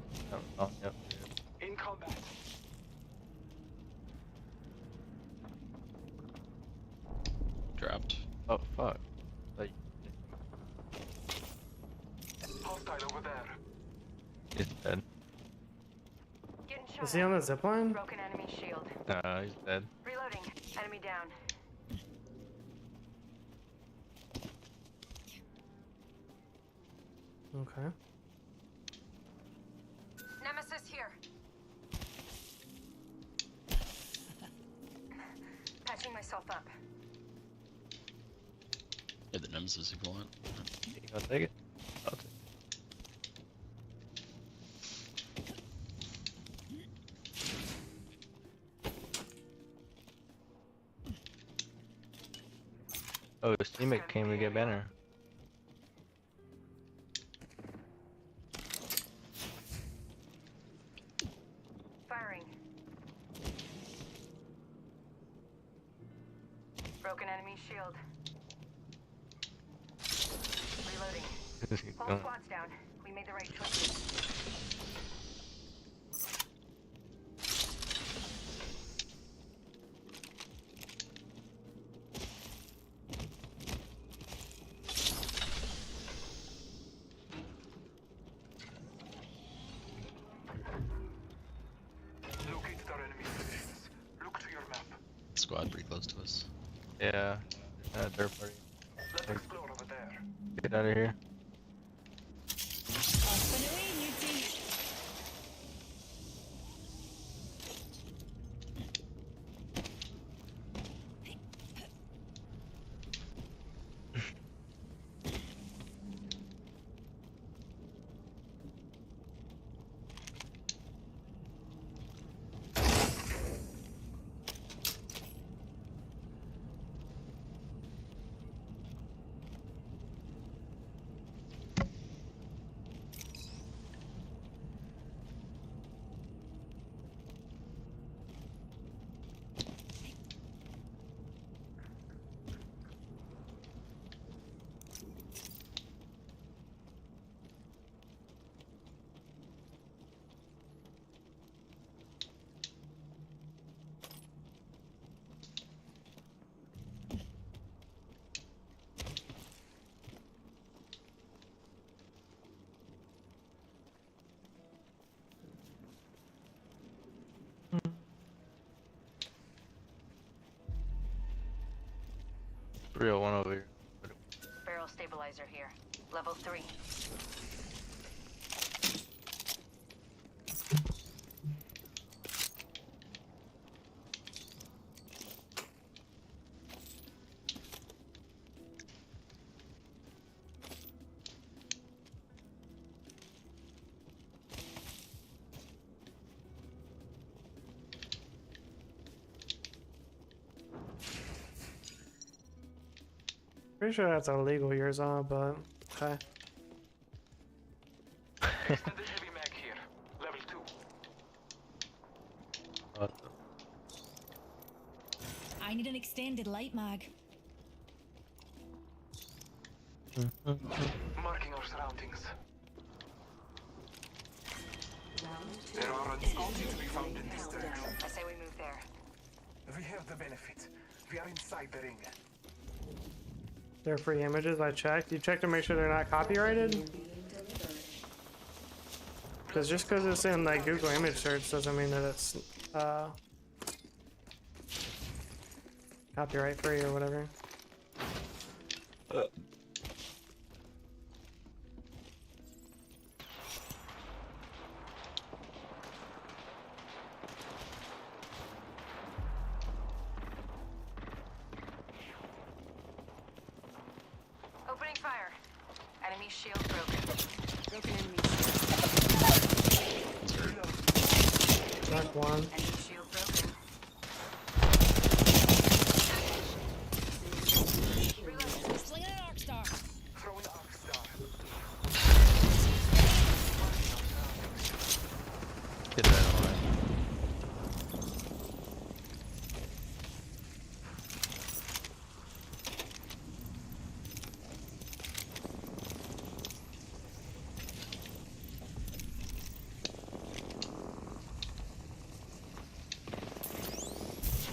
Oh, yep. In combat. Dropped. Oh, fuck. Like, Hostile over there. he's dead. Getting shot Is he on the at. zipline? Broken enemy shield. No, he's dead. Reloading. Enemy down. Okay. Nemesis here. Patching myself up. Yeah, the Nemesis if you want. You gonna take it? I'll take it. Oh, his teammate came to get banner. Firing. Broken enemy shield. Reloading. Whole Going. squad's down. We made the right choices. Locate our enemy positions. Look to your map. Squad pretty close to us. Yeah, third party. Let's explore over there. Get out of here. Off and away, Newty. Real one over here. Barrel stabilizer here. Level 3. Pretty sure that's illegal years on, but okay. Extended heavy mag here. Level 2. I need an extended light mag. Marking our surroundings. There are unscotty to be found in this direction. I say we move there. We have the benefit. We are inside the ring. They're free images. I checked. You checked to make sure they're not copyrighted? Because just because it's in like Google image search doesn't mean that it's copyright free or whatever. Enemy shield broken. Broken enemy. Knock one. Enemy shield broken. Slinging an arc star. Throwing arc star. Get that on it.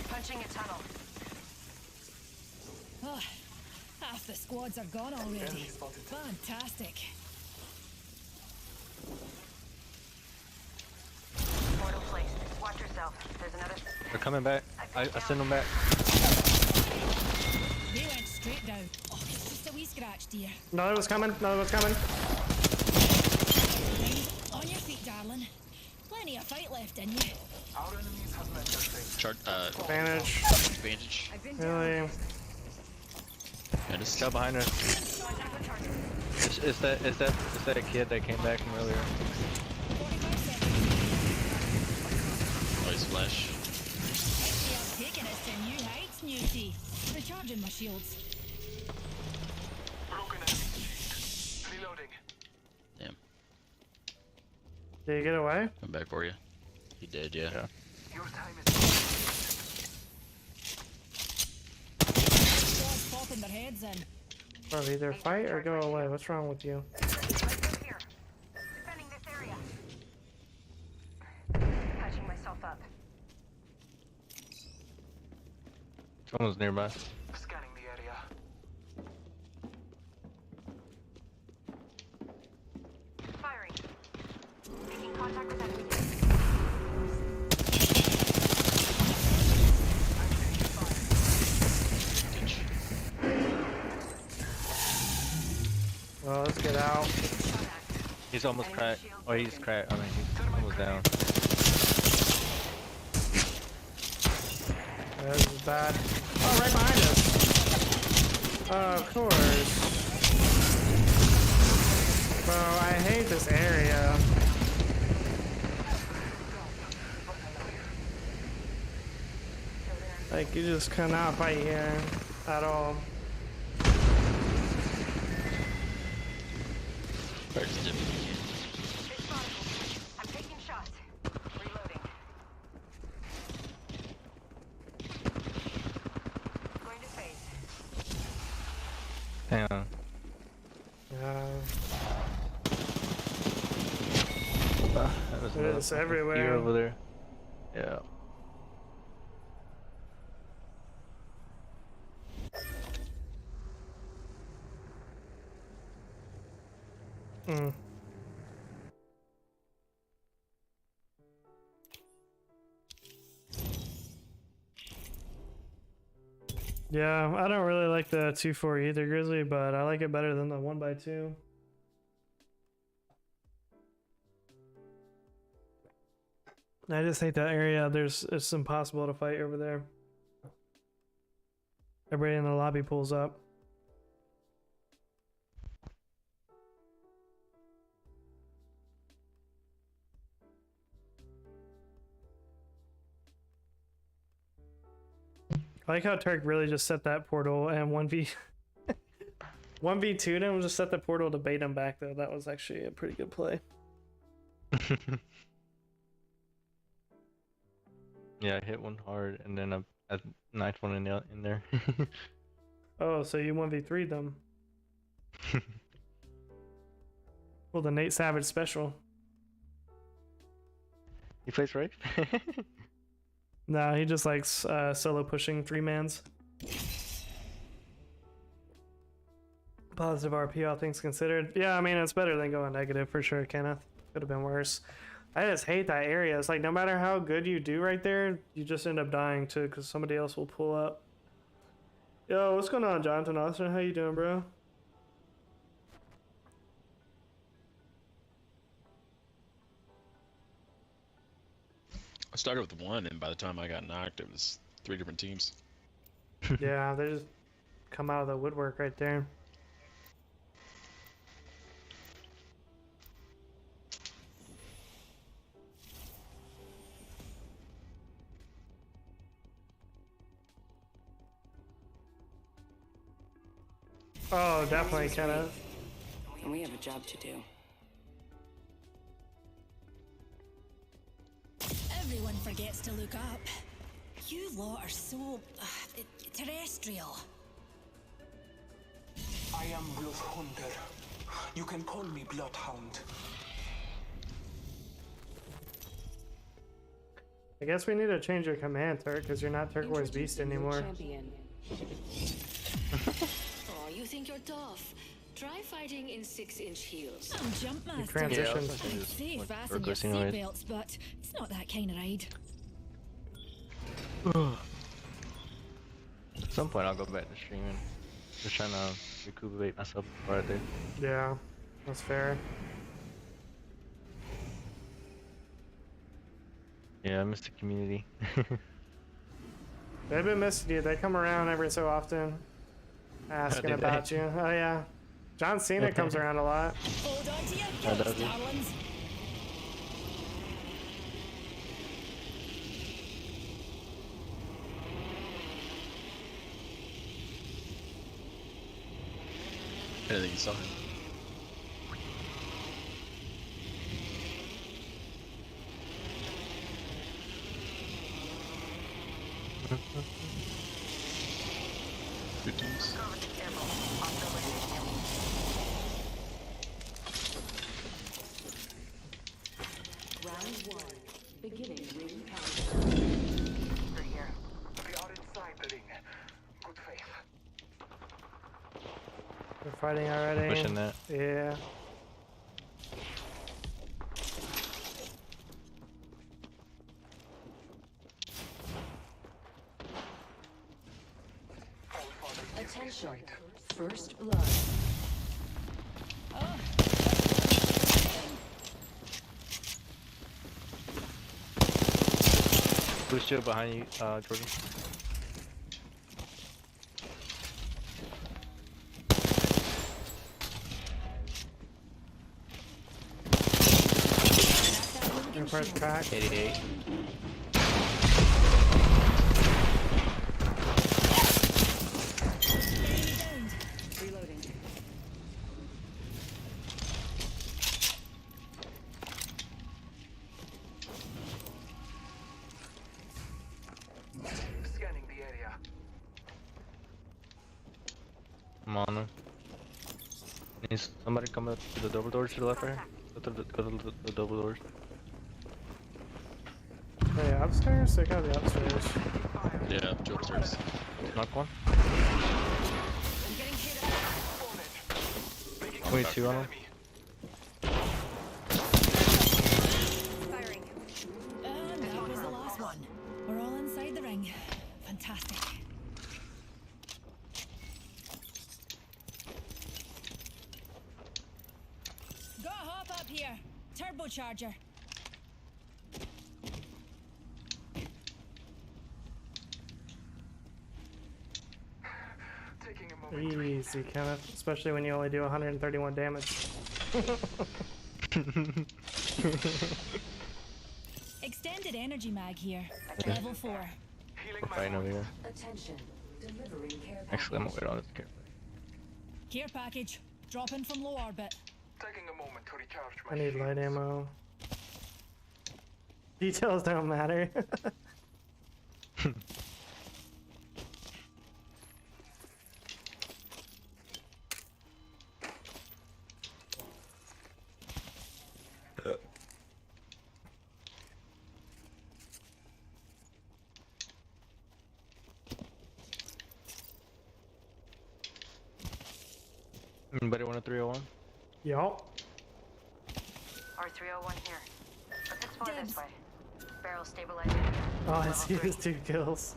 Punching a tunnel. Oh, half the squads are gone already. Fantastic. Portal placed. Watch yourself. There's another. They're coming back. I send them back. They went straight down. Oh, it's just a wee scratch, dear. Another was coming. Another was coming. On your feet, darling. Plenty of fight left in you. Our enemies have met their fate. Chart, Advantage. advantage. Really? Yeah, just Go behind her. Is that a kid that came back from earlier? 45 seconds. always flash. They are taking us to new heights, Newty. Recharging my shields. Broken enemy shield. Reloading. Damn. Did you get away? Come back for you. He did, yeah. Your time is Squads popping their heads in. Bro, either fight or go away. What's wrong with you? Here. Defending this area. Patching myself up. Someone's nearby. scanning the area. Firing. Making contact with enemy. Well, let's get out. He's almost cracked. Oh, he's cracked. I mean, he's almost down. Yeah, this is bad. Oh, right behind us. Oh, of course. Bro, I hate this area. Like, you just cannot fight here at all. Where's Jimmy? I'm taking shots. Reloading. Going to phase. Hang on. That was It's everywhere. You're over there. Yeah. Mm. Yeah, I don't really like the 2-4 either, Grizzly, but I like it better than the 1x2. I just hate that area. It's impossible to fight over there. Everybody in the lobby pulls up. I like how Turk really just set that portal and 1v2'd him, just set the portal to bait him back though. That was actually a pretty good play. Yeah, I hit one hard and then I knifed one in there. Oh, so you 1v3'd them. Well, the Nate Savage special. He plays right? No, he just likes solo pushing 3-mans. Positive RP, all things considered. Yeah, I mean, it's better than going negative for sure, Kenneth. Could have been worse. I just hate that area. It's like no matter how good you do right there, you just end up dying too because somebody else will pull up. Yo, what's going on, Jonathan Austin? How you doing, bro? I started with one, and by the time I got knocked, it was 3 different teams. Yeah, they just come out of the woodwork right there. Oh, definitely, Name's Kenneth. Reed, and we have a job to do. Everyone forgets to look up. You lot are so terrestrial. I am Wolf Hunter. You can call me Bloodhound. I guess we need to change your command, Turk, because you're not Turquoise Beast Introducing your anymore. champion. Oh, you think you're tough? Try fighting in 6-inch heels. I'm Jump You Master. transitioned. I'd say Like fasten your Turquoise anyways. seatbelts, but it's not that kind of ride. At some point I'll go back to streaming. Just trying to recuperate myself before I do. Yeah, that's fair. Yeah, I miss the community. They've been missing you. They come around every so often, asking do they? about you. Oh yeah, John Cena comes around a lot. Hold on to your Oh, butts, does he? darlings. I didn't think you saw him. Good teams. Round 1. Beginning ring countdown. They're here. They are inside the ring. Good faith. They're fighting already. Pushing that. Yeah. Attention. First blood. Blue shield behind you, Jordan. Your first crack. 88. Reloading. Scanning the area. I'm on him. Needs somebody come up to the double doors to the left right here. Go to the double doors. Oh yeah, upstairs? They gotta be upstairs. Yeah, two upstairs. Knock one. I'm getting hit up. 22 on him. Firing. And that was the last one. We're all inside the ring. Fantastic. Got a hop up here. Turbocharger. Taking a moment. Easy, Kenneth. Especially when you only do 131 damage. Extended energy mag here. Level 4. Healing We're my fighting over here. Attention. Delivering care Actually, I'm package. gonna wait on this carefully. Care package. Dropping from low orbit. Taking a moment to recharge my I need shields. light ammo. Details don't matter. Anybody want a 301? Yup. R301 here. Let's explore Dibs. this way. Barrel stabilizing. Oh, I see his 2 kills.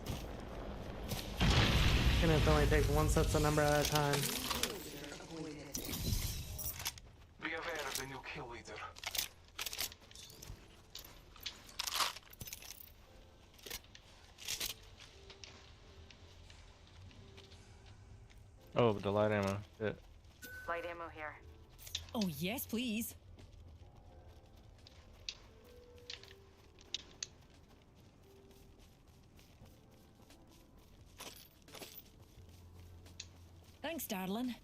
Kenneth only takes one sets of number at a time. Be aware of the new kill leader. Oh, but the light ammo. Shit. Light ammo here. Oh, yes, please. Thanks, darling.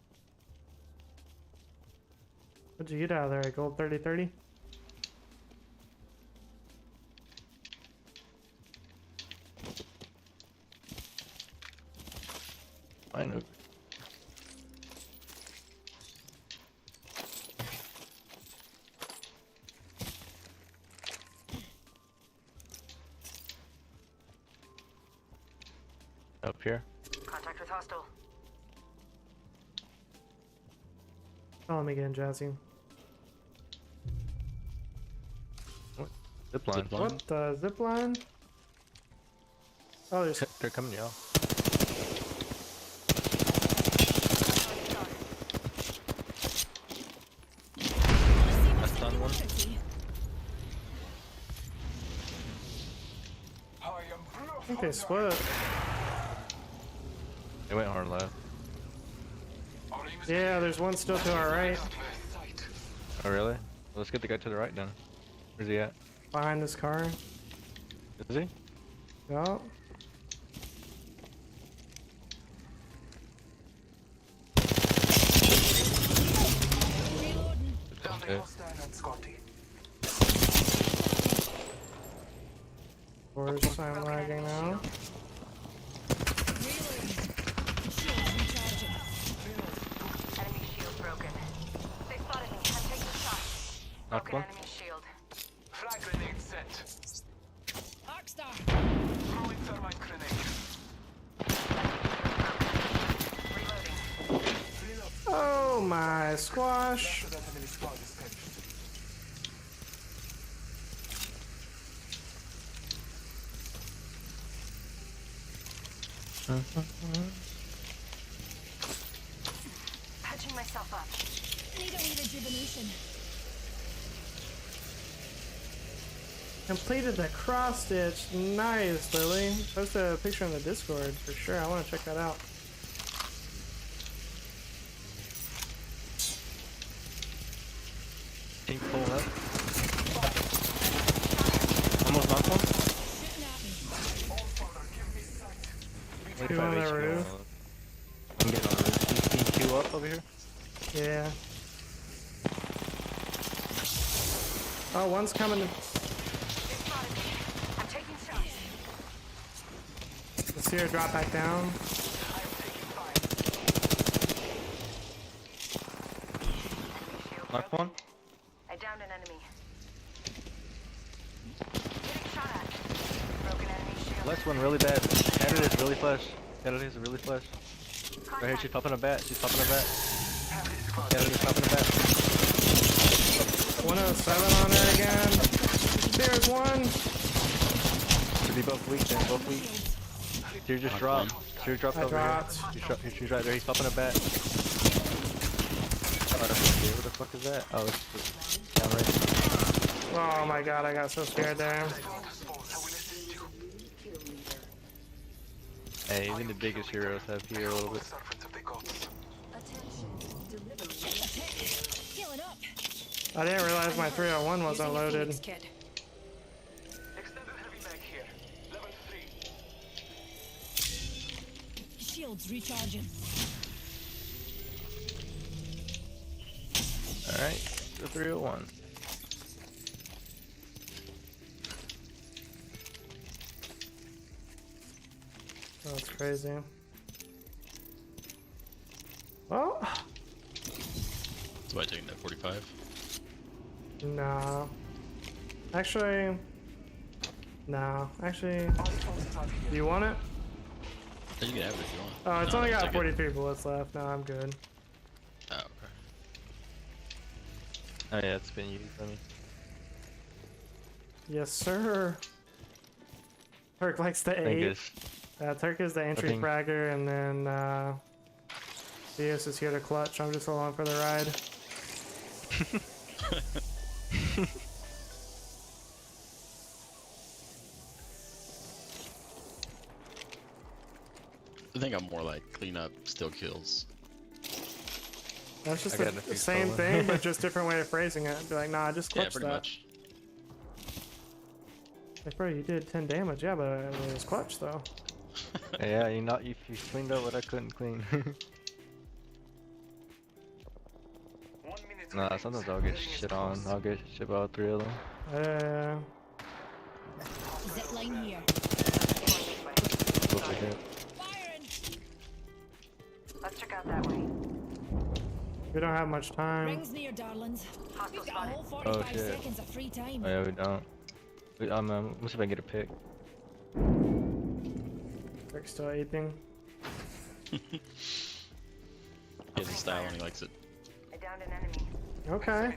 What'd you get out of there? A gold 30-30? I know. Up here. Contact with hostile. Follow me again, Jazzy. What? Zipline. What the zipline? Oh, there's. They're coming, y'all. I stunned one. I think they split. They went hard left. Yeah, there's one still to our right. Oh really? Well, let's get the guy to the right then. Where's he at? Behind this car. Is he? Yeah. Okay. Of course, I'm lagging now. Enemy shield broken. They spotted me. I'm taking a shot. Knock Broken one. enemy shield. Frag grenade set. Arcstar. Throwing thermite grenade. Oh my squash! That enemy squad is finished. Patching myself up. Need a wee rejuvenation. Completed the cross stitch. Nice, Lily. Post a picture in the Discord for sure. I want to check that out. Can you pull up? Almost knocked one. Two on the roof. I'm getting on the roof. Can you queue up over here? Yeah. Oh, one's coming. I'm taking shots. Let's see her drop back down. Knock one. I downed an enemy. Getting shot at. Broken enemy shield. Last one really bad. Canada is really flush. Canada is really flush. Right here, she's popping a bat. She's popping a bat. Canada's popping a bat. 107 on her again. There's one. Should be both weak then, both weak. Deer just dropped. Deer dropped I over dropped. here. She's right there. He's popping a bat. Oh, that's a deer. What the fuck is that? Oh, it's down right. Oh my god, I got so scared there. Hey, even the biggest heroes have here a little bit. Healing up. I didn't realize my 301 wasn't loaded. Extended heavy mag here. Level 3. Shields recharging. Alright, the 301. That's crazy. Well, Somebody taking that 45? nah. Actually, nah. Actually, do you want it? You can have it if you want. Oh, it's No, only no, got take 43 bullets left. No, I'm good. Oh, okay. Oh yeah, it's been used on me. Yes, sir. Turk likes the I think 8. it's Turk is the entry think- fragger, and then Diaz is here to clutch. I'm just along for the ride. I think I'm more like clean up, still kills. That's just I got the defeat same solo. thing, but just different way of phrasing it. Be like, nah, I just Yeah, clutched pretty that. much. Like, bro, you did 10 damage, yeah, but it was clutch though. yeah, you cleaned up what I couldn't clean. 1 minute Nah, sometimes I'll get shit on. I'll get shit by all three of them. Zip line here. Over here. Firing. Let's check out that way. We don't have much time. Rings near, darlings. We've got a whole Oh 45 shit. seconds of free time. Oh yeah, we don't. I'm gonna see if I can get a pick. Rick's still aping. He has a style and he likes it. I downed an enemy. Okay.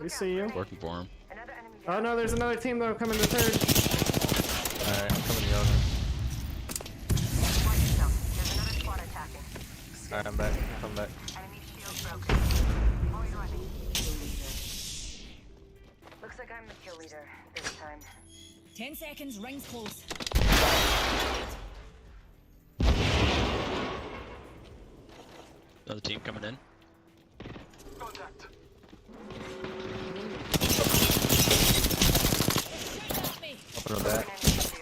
We see you. Working for him. Another enemy Oh no, there's another team that'll come in the third. Alright, I'm coming to y'all now. Watch yourself. There's another squad attacking. Alright, I'm back. I'm back. Enemy shield broken. Oh, you're running. Looks like I'm the kill leader this time. 10 seconds, rings close. Another team coming in. Contact. Open the back.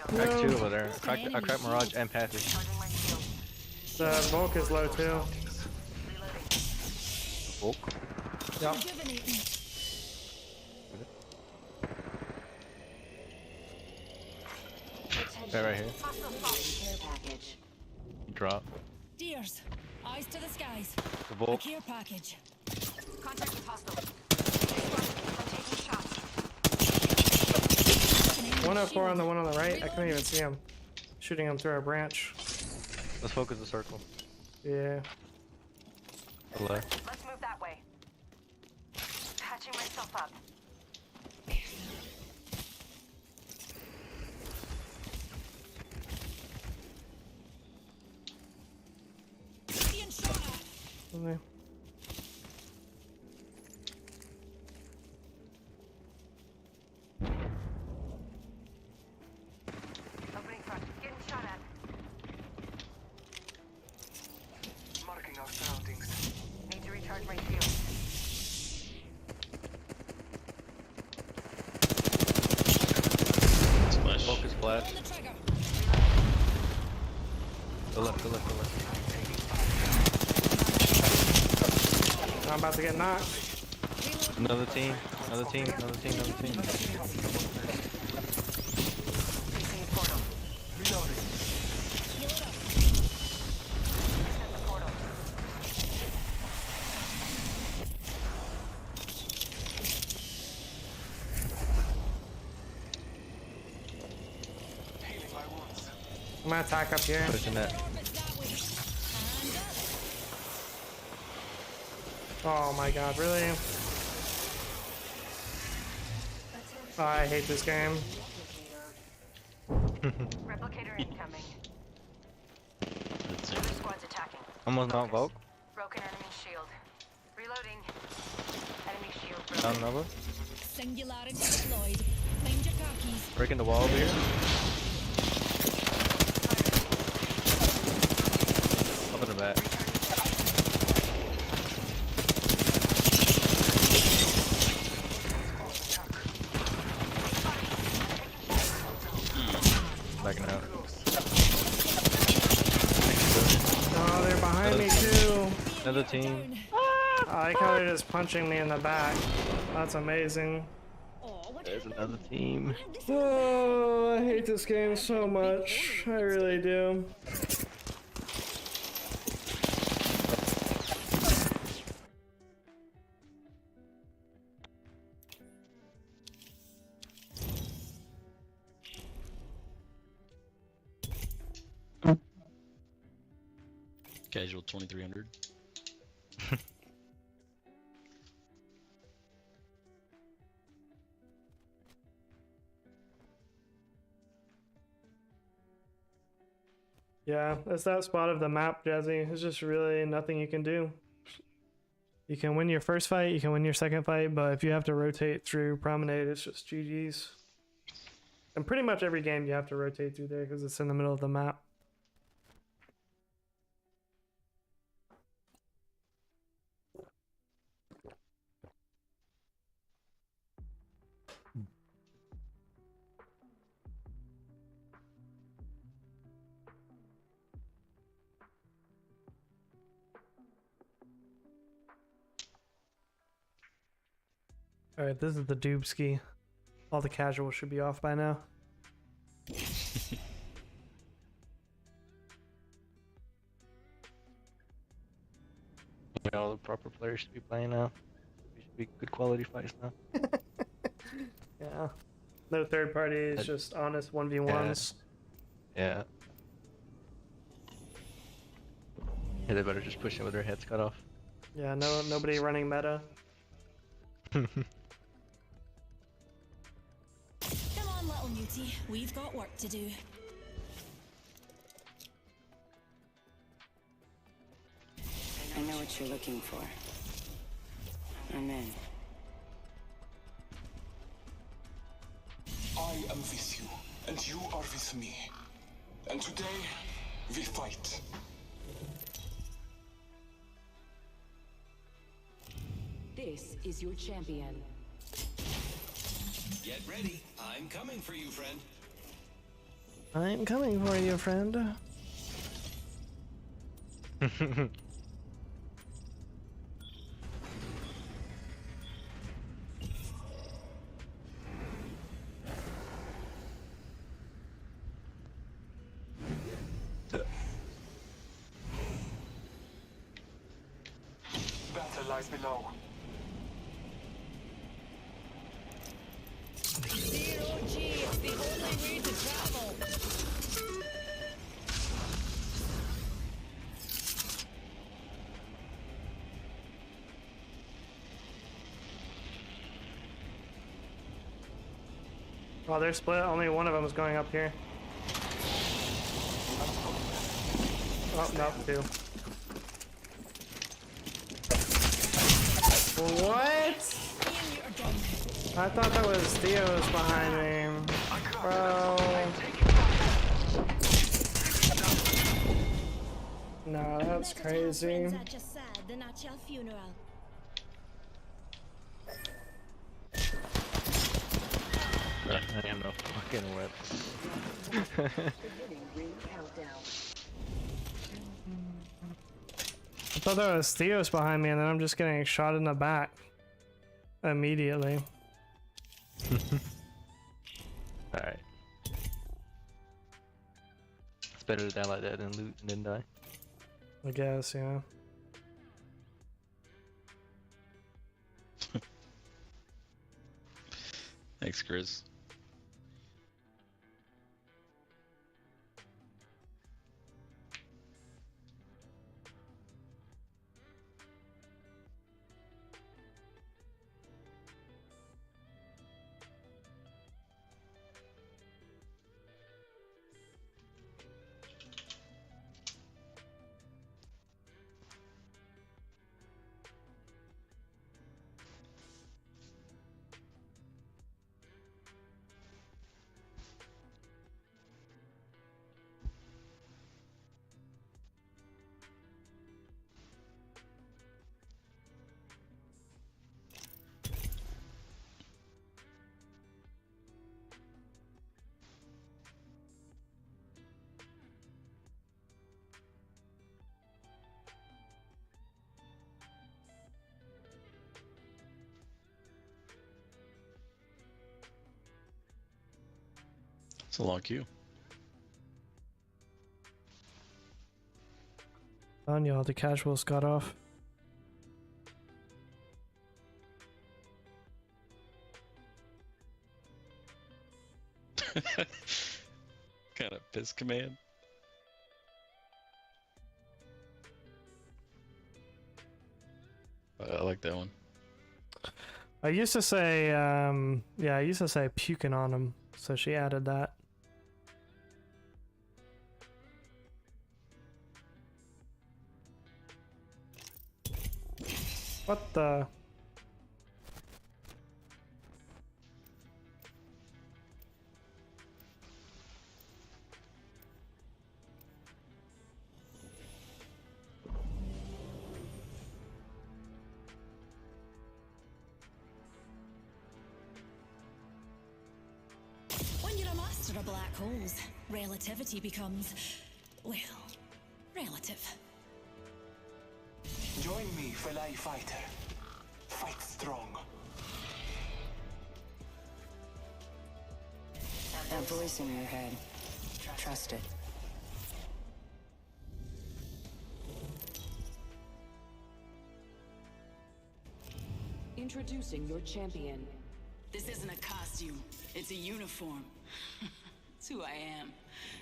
Crack two over there. I cracked Mirage and Passage. The Volk is low too. Volk? Yep. Right here. Drop. Deers, eyes to the skies. The Volk. Care package. Contact with hostile. I'm taking shots. 104 on the one on the right. I couldn't even see him. Shooting him through our branch. Let's focus the circle. Yeah. The left. Let's move that way. Patching myself up. Being shot at. Okay. Opening front. Getting shot at. Marking our surroundings. Need to recharge my shield. Splash. Focus flash. Pull the trigger. The left, the left, the left. I'm about to get knocked. Another team. Another team. Another team. Another team. Facing a portal. Reloading. Heal it up. Set the portal. Healing my wounds. I'm gonna attack up here. Pushing that. Orbits that way. Oh my god, really? Oh, I hate this game. Replicator incoming. Let's see. Other squads attacking. Almost not Volk. Broken enemy shield. Reloading. Enemy shield Down broken. another. Singularity deployed. Find your car keys. Breaking the wall over here. Up in the back. Backing out. Oh, they're behind me too. Another team. I like how they're just punching me in the back. That's amazing. There's another team. Oh, I hate this game so much. I really do. Casual 2300. Yeah, it's that spot of the map, Jazzy. There's just really nothing you can do. You can win your first fight, you can win your second fight, but if you have to rotate through Promenade, it's just GG's. And pretty much every game you have to rotate through there because it's in the middle of the map. Alright, this is the Doobski. All the casuals should be off by now. Yeah, all the proper players should be playing now. It should be good quality fights now. Yeah. No third party, it's just honest 1v1s. Yeah. Yeah, they better just push it with their heads cut off. Yeah, nobody running meta. Come on, little mutie. We've got work to do. I know what you're looking for. I'm in. I am with you, and you are with me. And today, we fight. This is your champion. Get ready. I'm coming for you, friend. I'm coming for you, friend. Battle lies below. Zero G, it's the only way to travel. Oh, they're split. Only one of them is going up here. Oh, no, two. What? I thought that was Theo's behind me. Bro. No, that's crazy. I am no fucking whip. I thought that was Theo's behind me, and then I'm just getting shot in the back immediately. Alright. It's better to die like that than loot and then die. I guess, yeah. Thanks, Chris. It's a long queue. On y'all, the casuals got off. Kind of piss command. I like that one. I used to say, yeah, I used to say puking on him, so she added that. What the? When you're a master of black holes, relativity becomes, well, relative. Join me, fellow fighter. Fight strong. That voice in your head. Trust it. Introducing your champion. This isn't a costume. It's a uniform. It's who I am.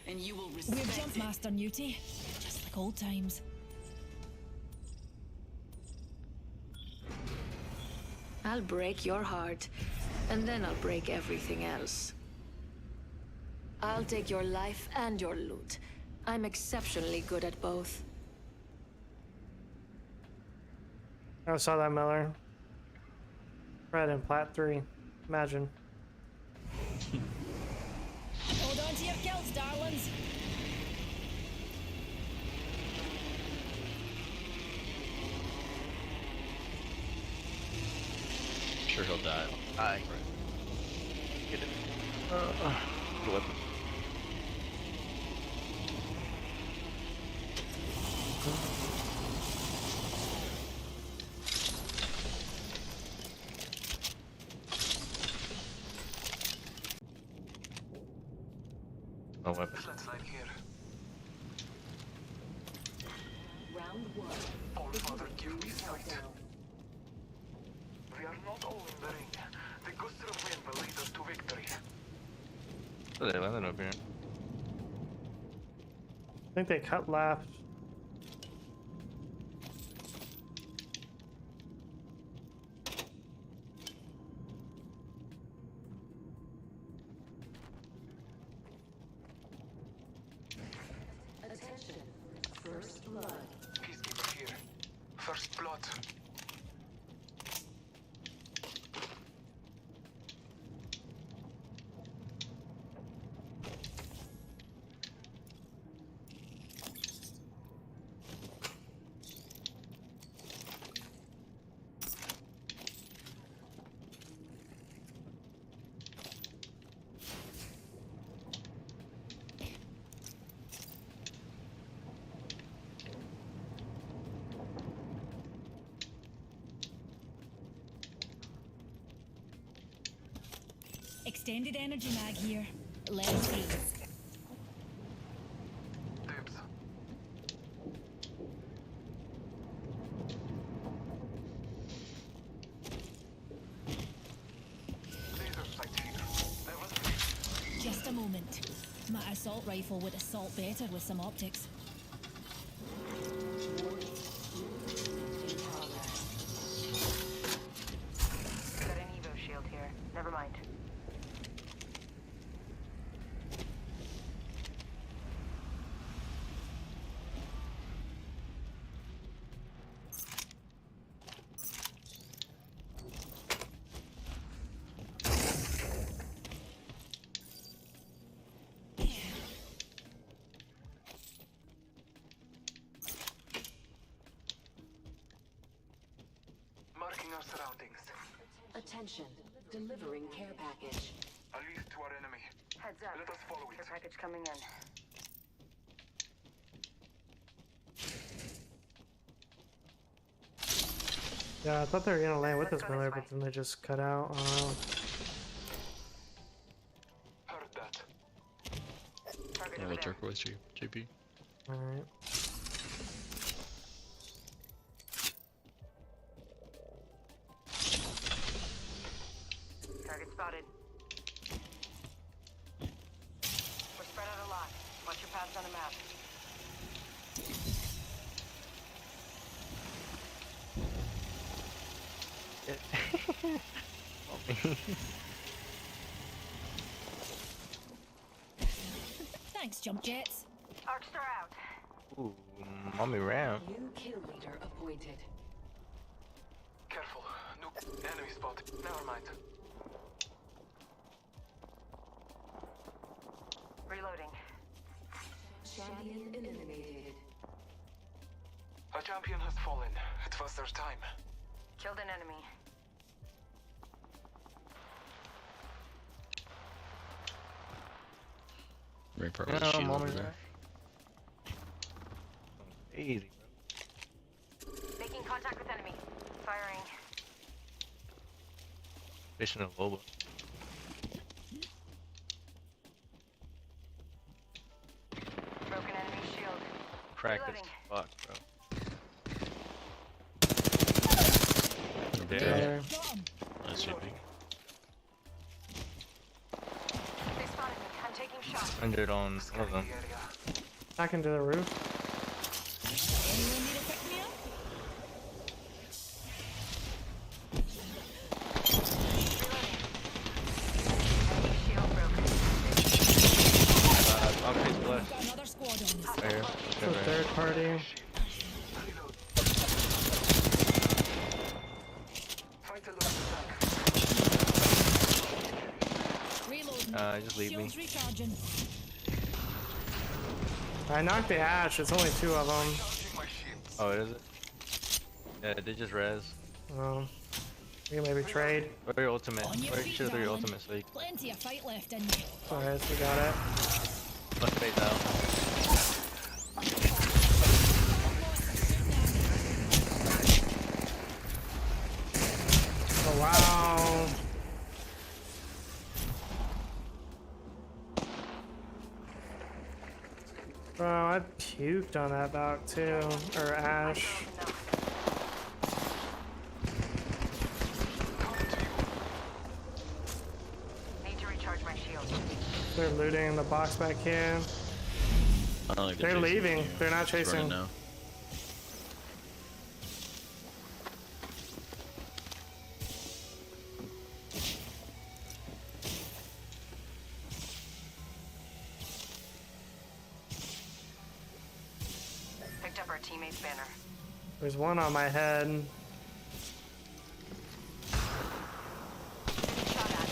And you will respect We're Jump Master Newty. Just like old times. I'll break your heart, and then I'll break everything else. I'll take your life and your loot. I'm exceptionally good at both. I saw that, Miller. Right in Plat 3. Imagine. Hold on to your kilts, darlings. Sure he'll die. Aye. Get it. Good weapon. No weapon. Round one. All Father, give me sight. We are not all in the ring. The gust of wind will lead us to victory. Oh, they landed over here. I think they cut left. Attention. First blood. Peacekeeper here. First blood. Extended energy mag here. Level 3. Dibs. Laser sight here. Level 3. Just a moment. My assault rifle would assault better with some optics. Got an Evo shield here. Never mind. Marking our surroundings. Attention. Delivering care package. A lead to our enemy. Heads up. Let us follow Care it. package coming in. Yeah, I thought they were gonna land with us, Miller, but then they just cut out. Heard that. Target Oh, over the there. turquoise JP. Alright. Target spotted. We're spread out a lot. Watch your paths on a map. Thanks, jump jets. Arcstar out. Ooh, mommy ram. New kill leader appointed. Careful. No enemy spotted. Never mind. Reloading. Champion eliminated. A champion has fallen. It was their time. Killed an enemy. Very part Yeah, with shield mommy over there. ram. Easy, bro. Making contact with enemy. Firing. Fishing a lobo. cracked as fuck, bro. Dead. There. Nice GP. They spotted me. I'm taking shots. 100 on one of them. Back into the roof. Anyone need to pick me up? Shield broken. Outfit's left. Got another squad on us. Right here. It's a third party. Reloading. Just leave me. Shields recharging. I knocked the Ash. It's only 2 of them. Oh, is it? Yeah, they just res. We can maybe trade. Or your ultimate. On your Or feet, should your darling. ultimate so you Plenty of fight left in you. Alright, we got it. must phase out. Oh wow. Bro, I puked on that Valk too. Or Ash. Need to recharge my shield. They're looting in the box back here. I don't think They're chasing leaving. you. They're not It's running chasing. now. Picked up our teammate's banner. There's one on my head. Shot at.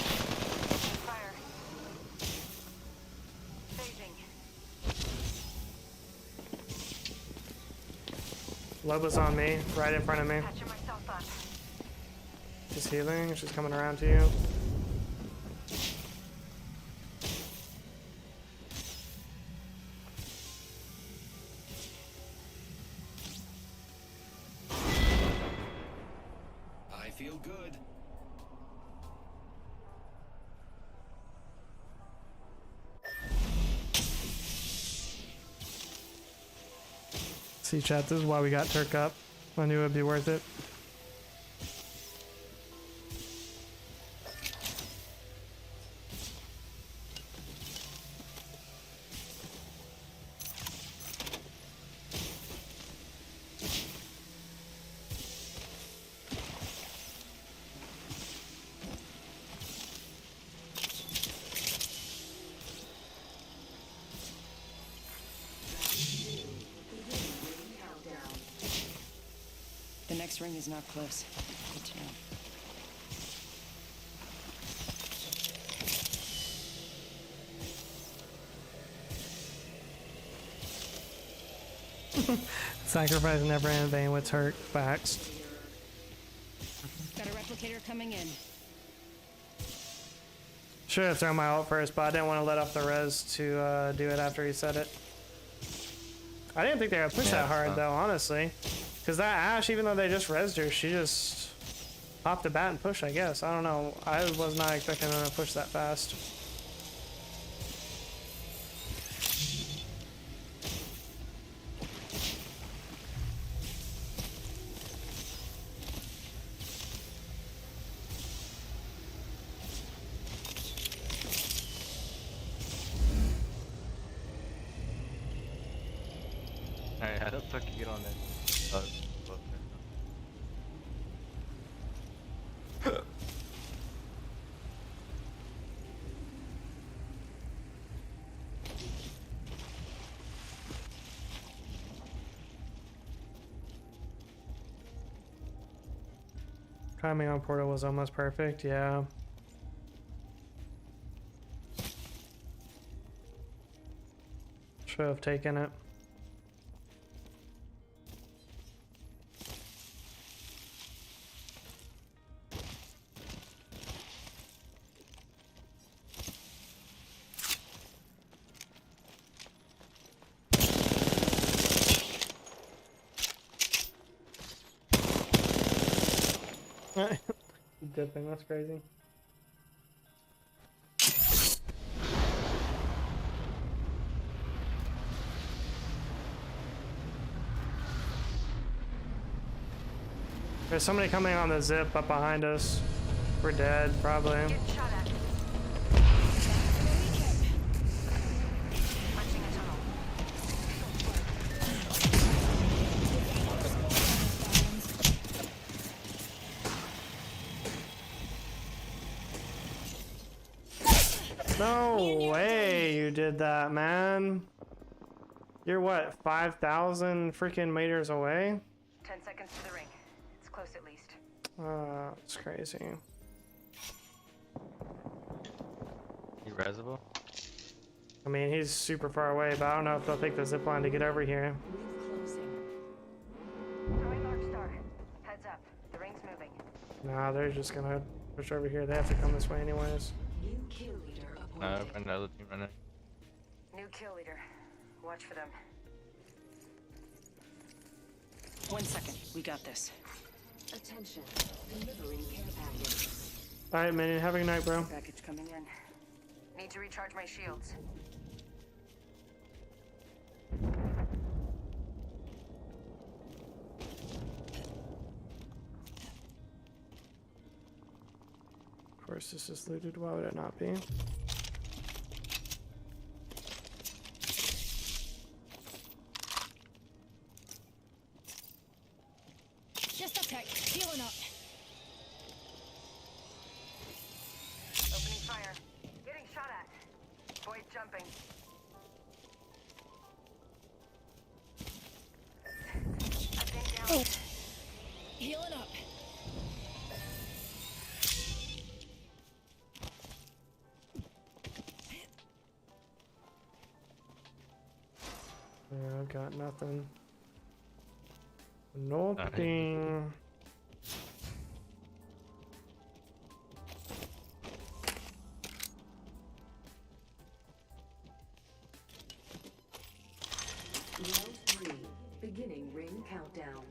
Fire. Phasing. Loba's on me, right in front of me. Patching myself up. She's healing. She's coming around to you. I feel good. See, chat, this is why we got Turk up. I knew it'd be worth it. The next ring is not close. Good to know. Sacrifice never in vain with Turk. Facts. Got a replicator coming in. Should have thrown my ult first, but I didn't want to let off the res to do it after he said it. I didn't think they would push that hard though, honestly. Because that Ash, even though they just resed her, she just popped the bat and pushed, I guess. I don't know. I was not expecting them to push that fast. Alright, how the fuck you get on there? Timing on Portal was almost perfect, yeah. Should have taken it. Dipping, that's crazy. There's somebody coming on the zip up behind us. We're dead, probably. No way you did that, man. You're what, 5,000 freaking meters away? 10 seconds to the ring. It's close at least. It's crazy. You resable? I mean, he's super far away, but I don't know if they'll take the zip line to get over here. Throwing North Star. Heads up. The ring's moving. Nah, they're just gonna push over here. They have to come this way anyways. New kill leader appointed. No, find another team right now. New kill leader. Watch for them. 1 second. We got this. Attention. Delivering care package. Alright, man. Have a good night, bro. Package coming in. Need to recharge my shields. Of course, this is looted. Why would it not be? Just a tick. Healing up. Opening fire. Getting shot at. Void jumping. I've been down. Oh. Healing up. Yeah, I've got nothing. Nothing. Round 3. Beginning ring countdown.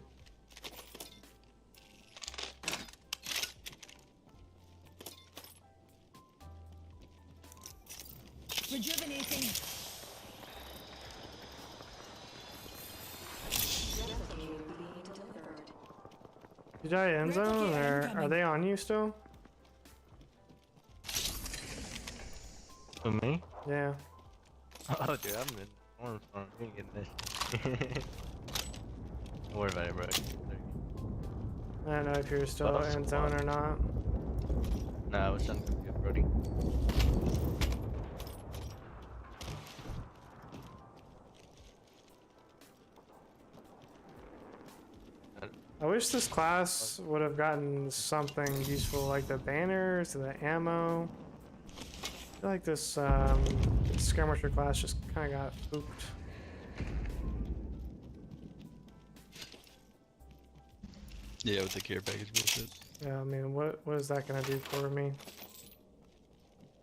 Rejuvenating. Did I end zone, or are they on you still? For me? Yeah. Oh, dude, I'm in storm. We ain't getting this. Don't worry about it, bro. I don't know if you're still end zone or not. Nah, I was trying to get Brody. I wish this class would have gotten something useful like the banners, the ammo. I feel like this skirmisher class just kind of got spooked. Yeah, with the care package bullshit. Yeah, I mean, what is that gonna do for me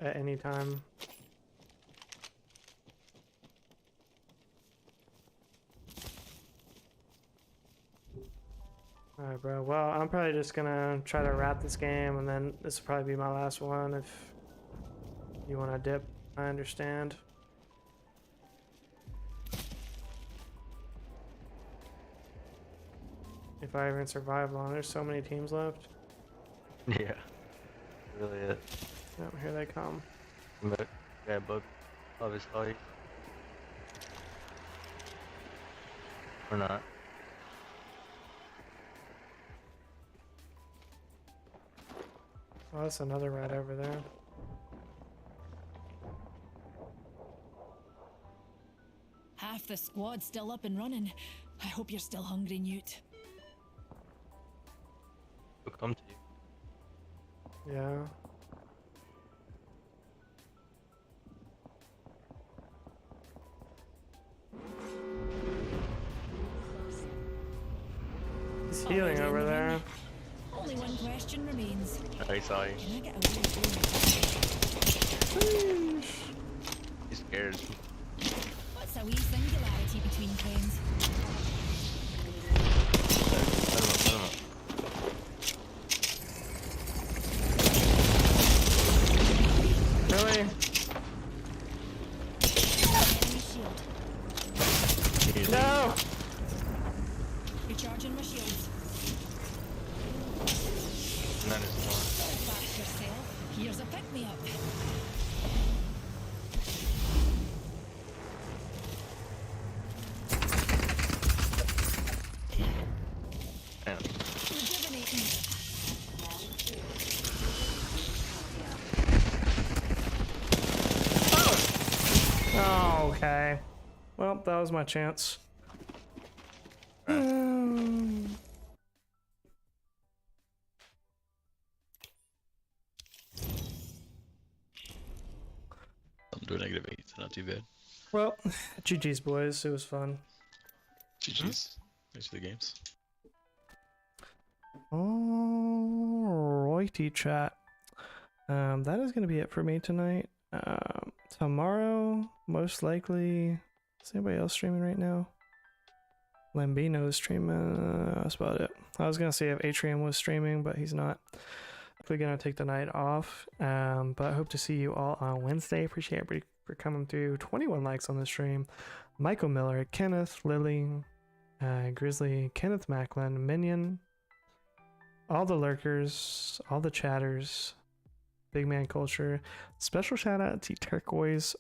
at any time? Alright, bro. Well, I'm probably just gonna try to wrap this game, and then this will probably be my last one. If you want to dip, I understand. If I even survive long, there's so many teams left. Yeah. Really is. Yep, here they come. But, yeah, bug. Obviously. Or not. Oh, that's another rat over there. Half the squad's still up and running. I hope you're still hungry, Newt. We'll come to you. Yeah. He's healing over there. Only one question remains. I saw you. Can I get away with He's scared. What's a wee singularity between planes? I don't know. Really? Enemy shield. No! Recharging my shields. me up. Damn. Rejuvenating. Oh, okay. Well, that was my chance. I'm doing -8, so not too bad. Well, GG's boys, it was fun. GG's. Thanks for the games. Alrighty, chat. That is going to be it for me tonight. Tomorrow, most likely, is anybody else streaming right now? Lambino is streaming. That's about it. I was going to say if Atrium was streaming, but he's not. We're going to take the night off. But I hope to see you all on Wednesday. Appreciate everybody for coming through. 21 likes on the stream. Michael Miller, Kenneth, Lily, Grizzly, Kenneth Macklin, Minion, all the lurkers, all the chatters, Big Man Culture. Special shout out to Turquoise,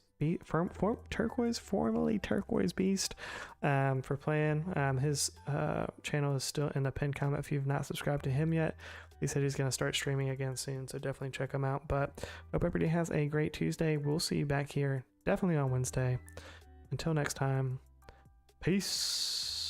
formerly Turquoise Beast, for playing. His channel is still in the pinned comment if you've not subscribed to him yet. He said he's going to start streaming again soon, so definitely check him out. But hope everybody has a great Tuesday. We'll see you back here definitely on Wednesday. Until next time, peace.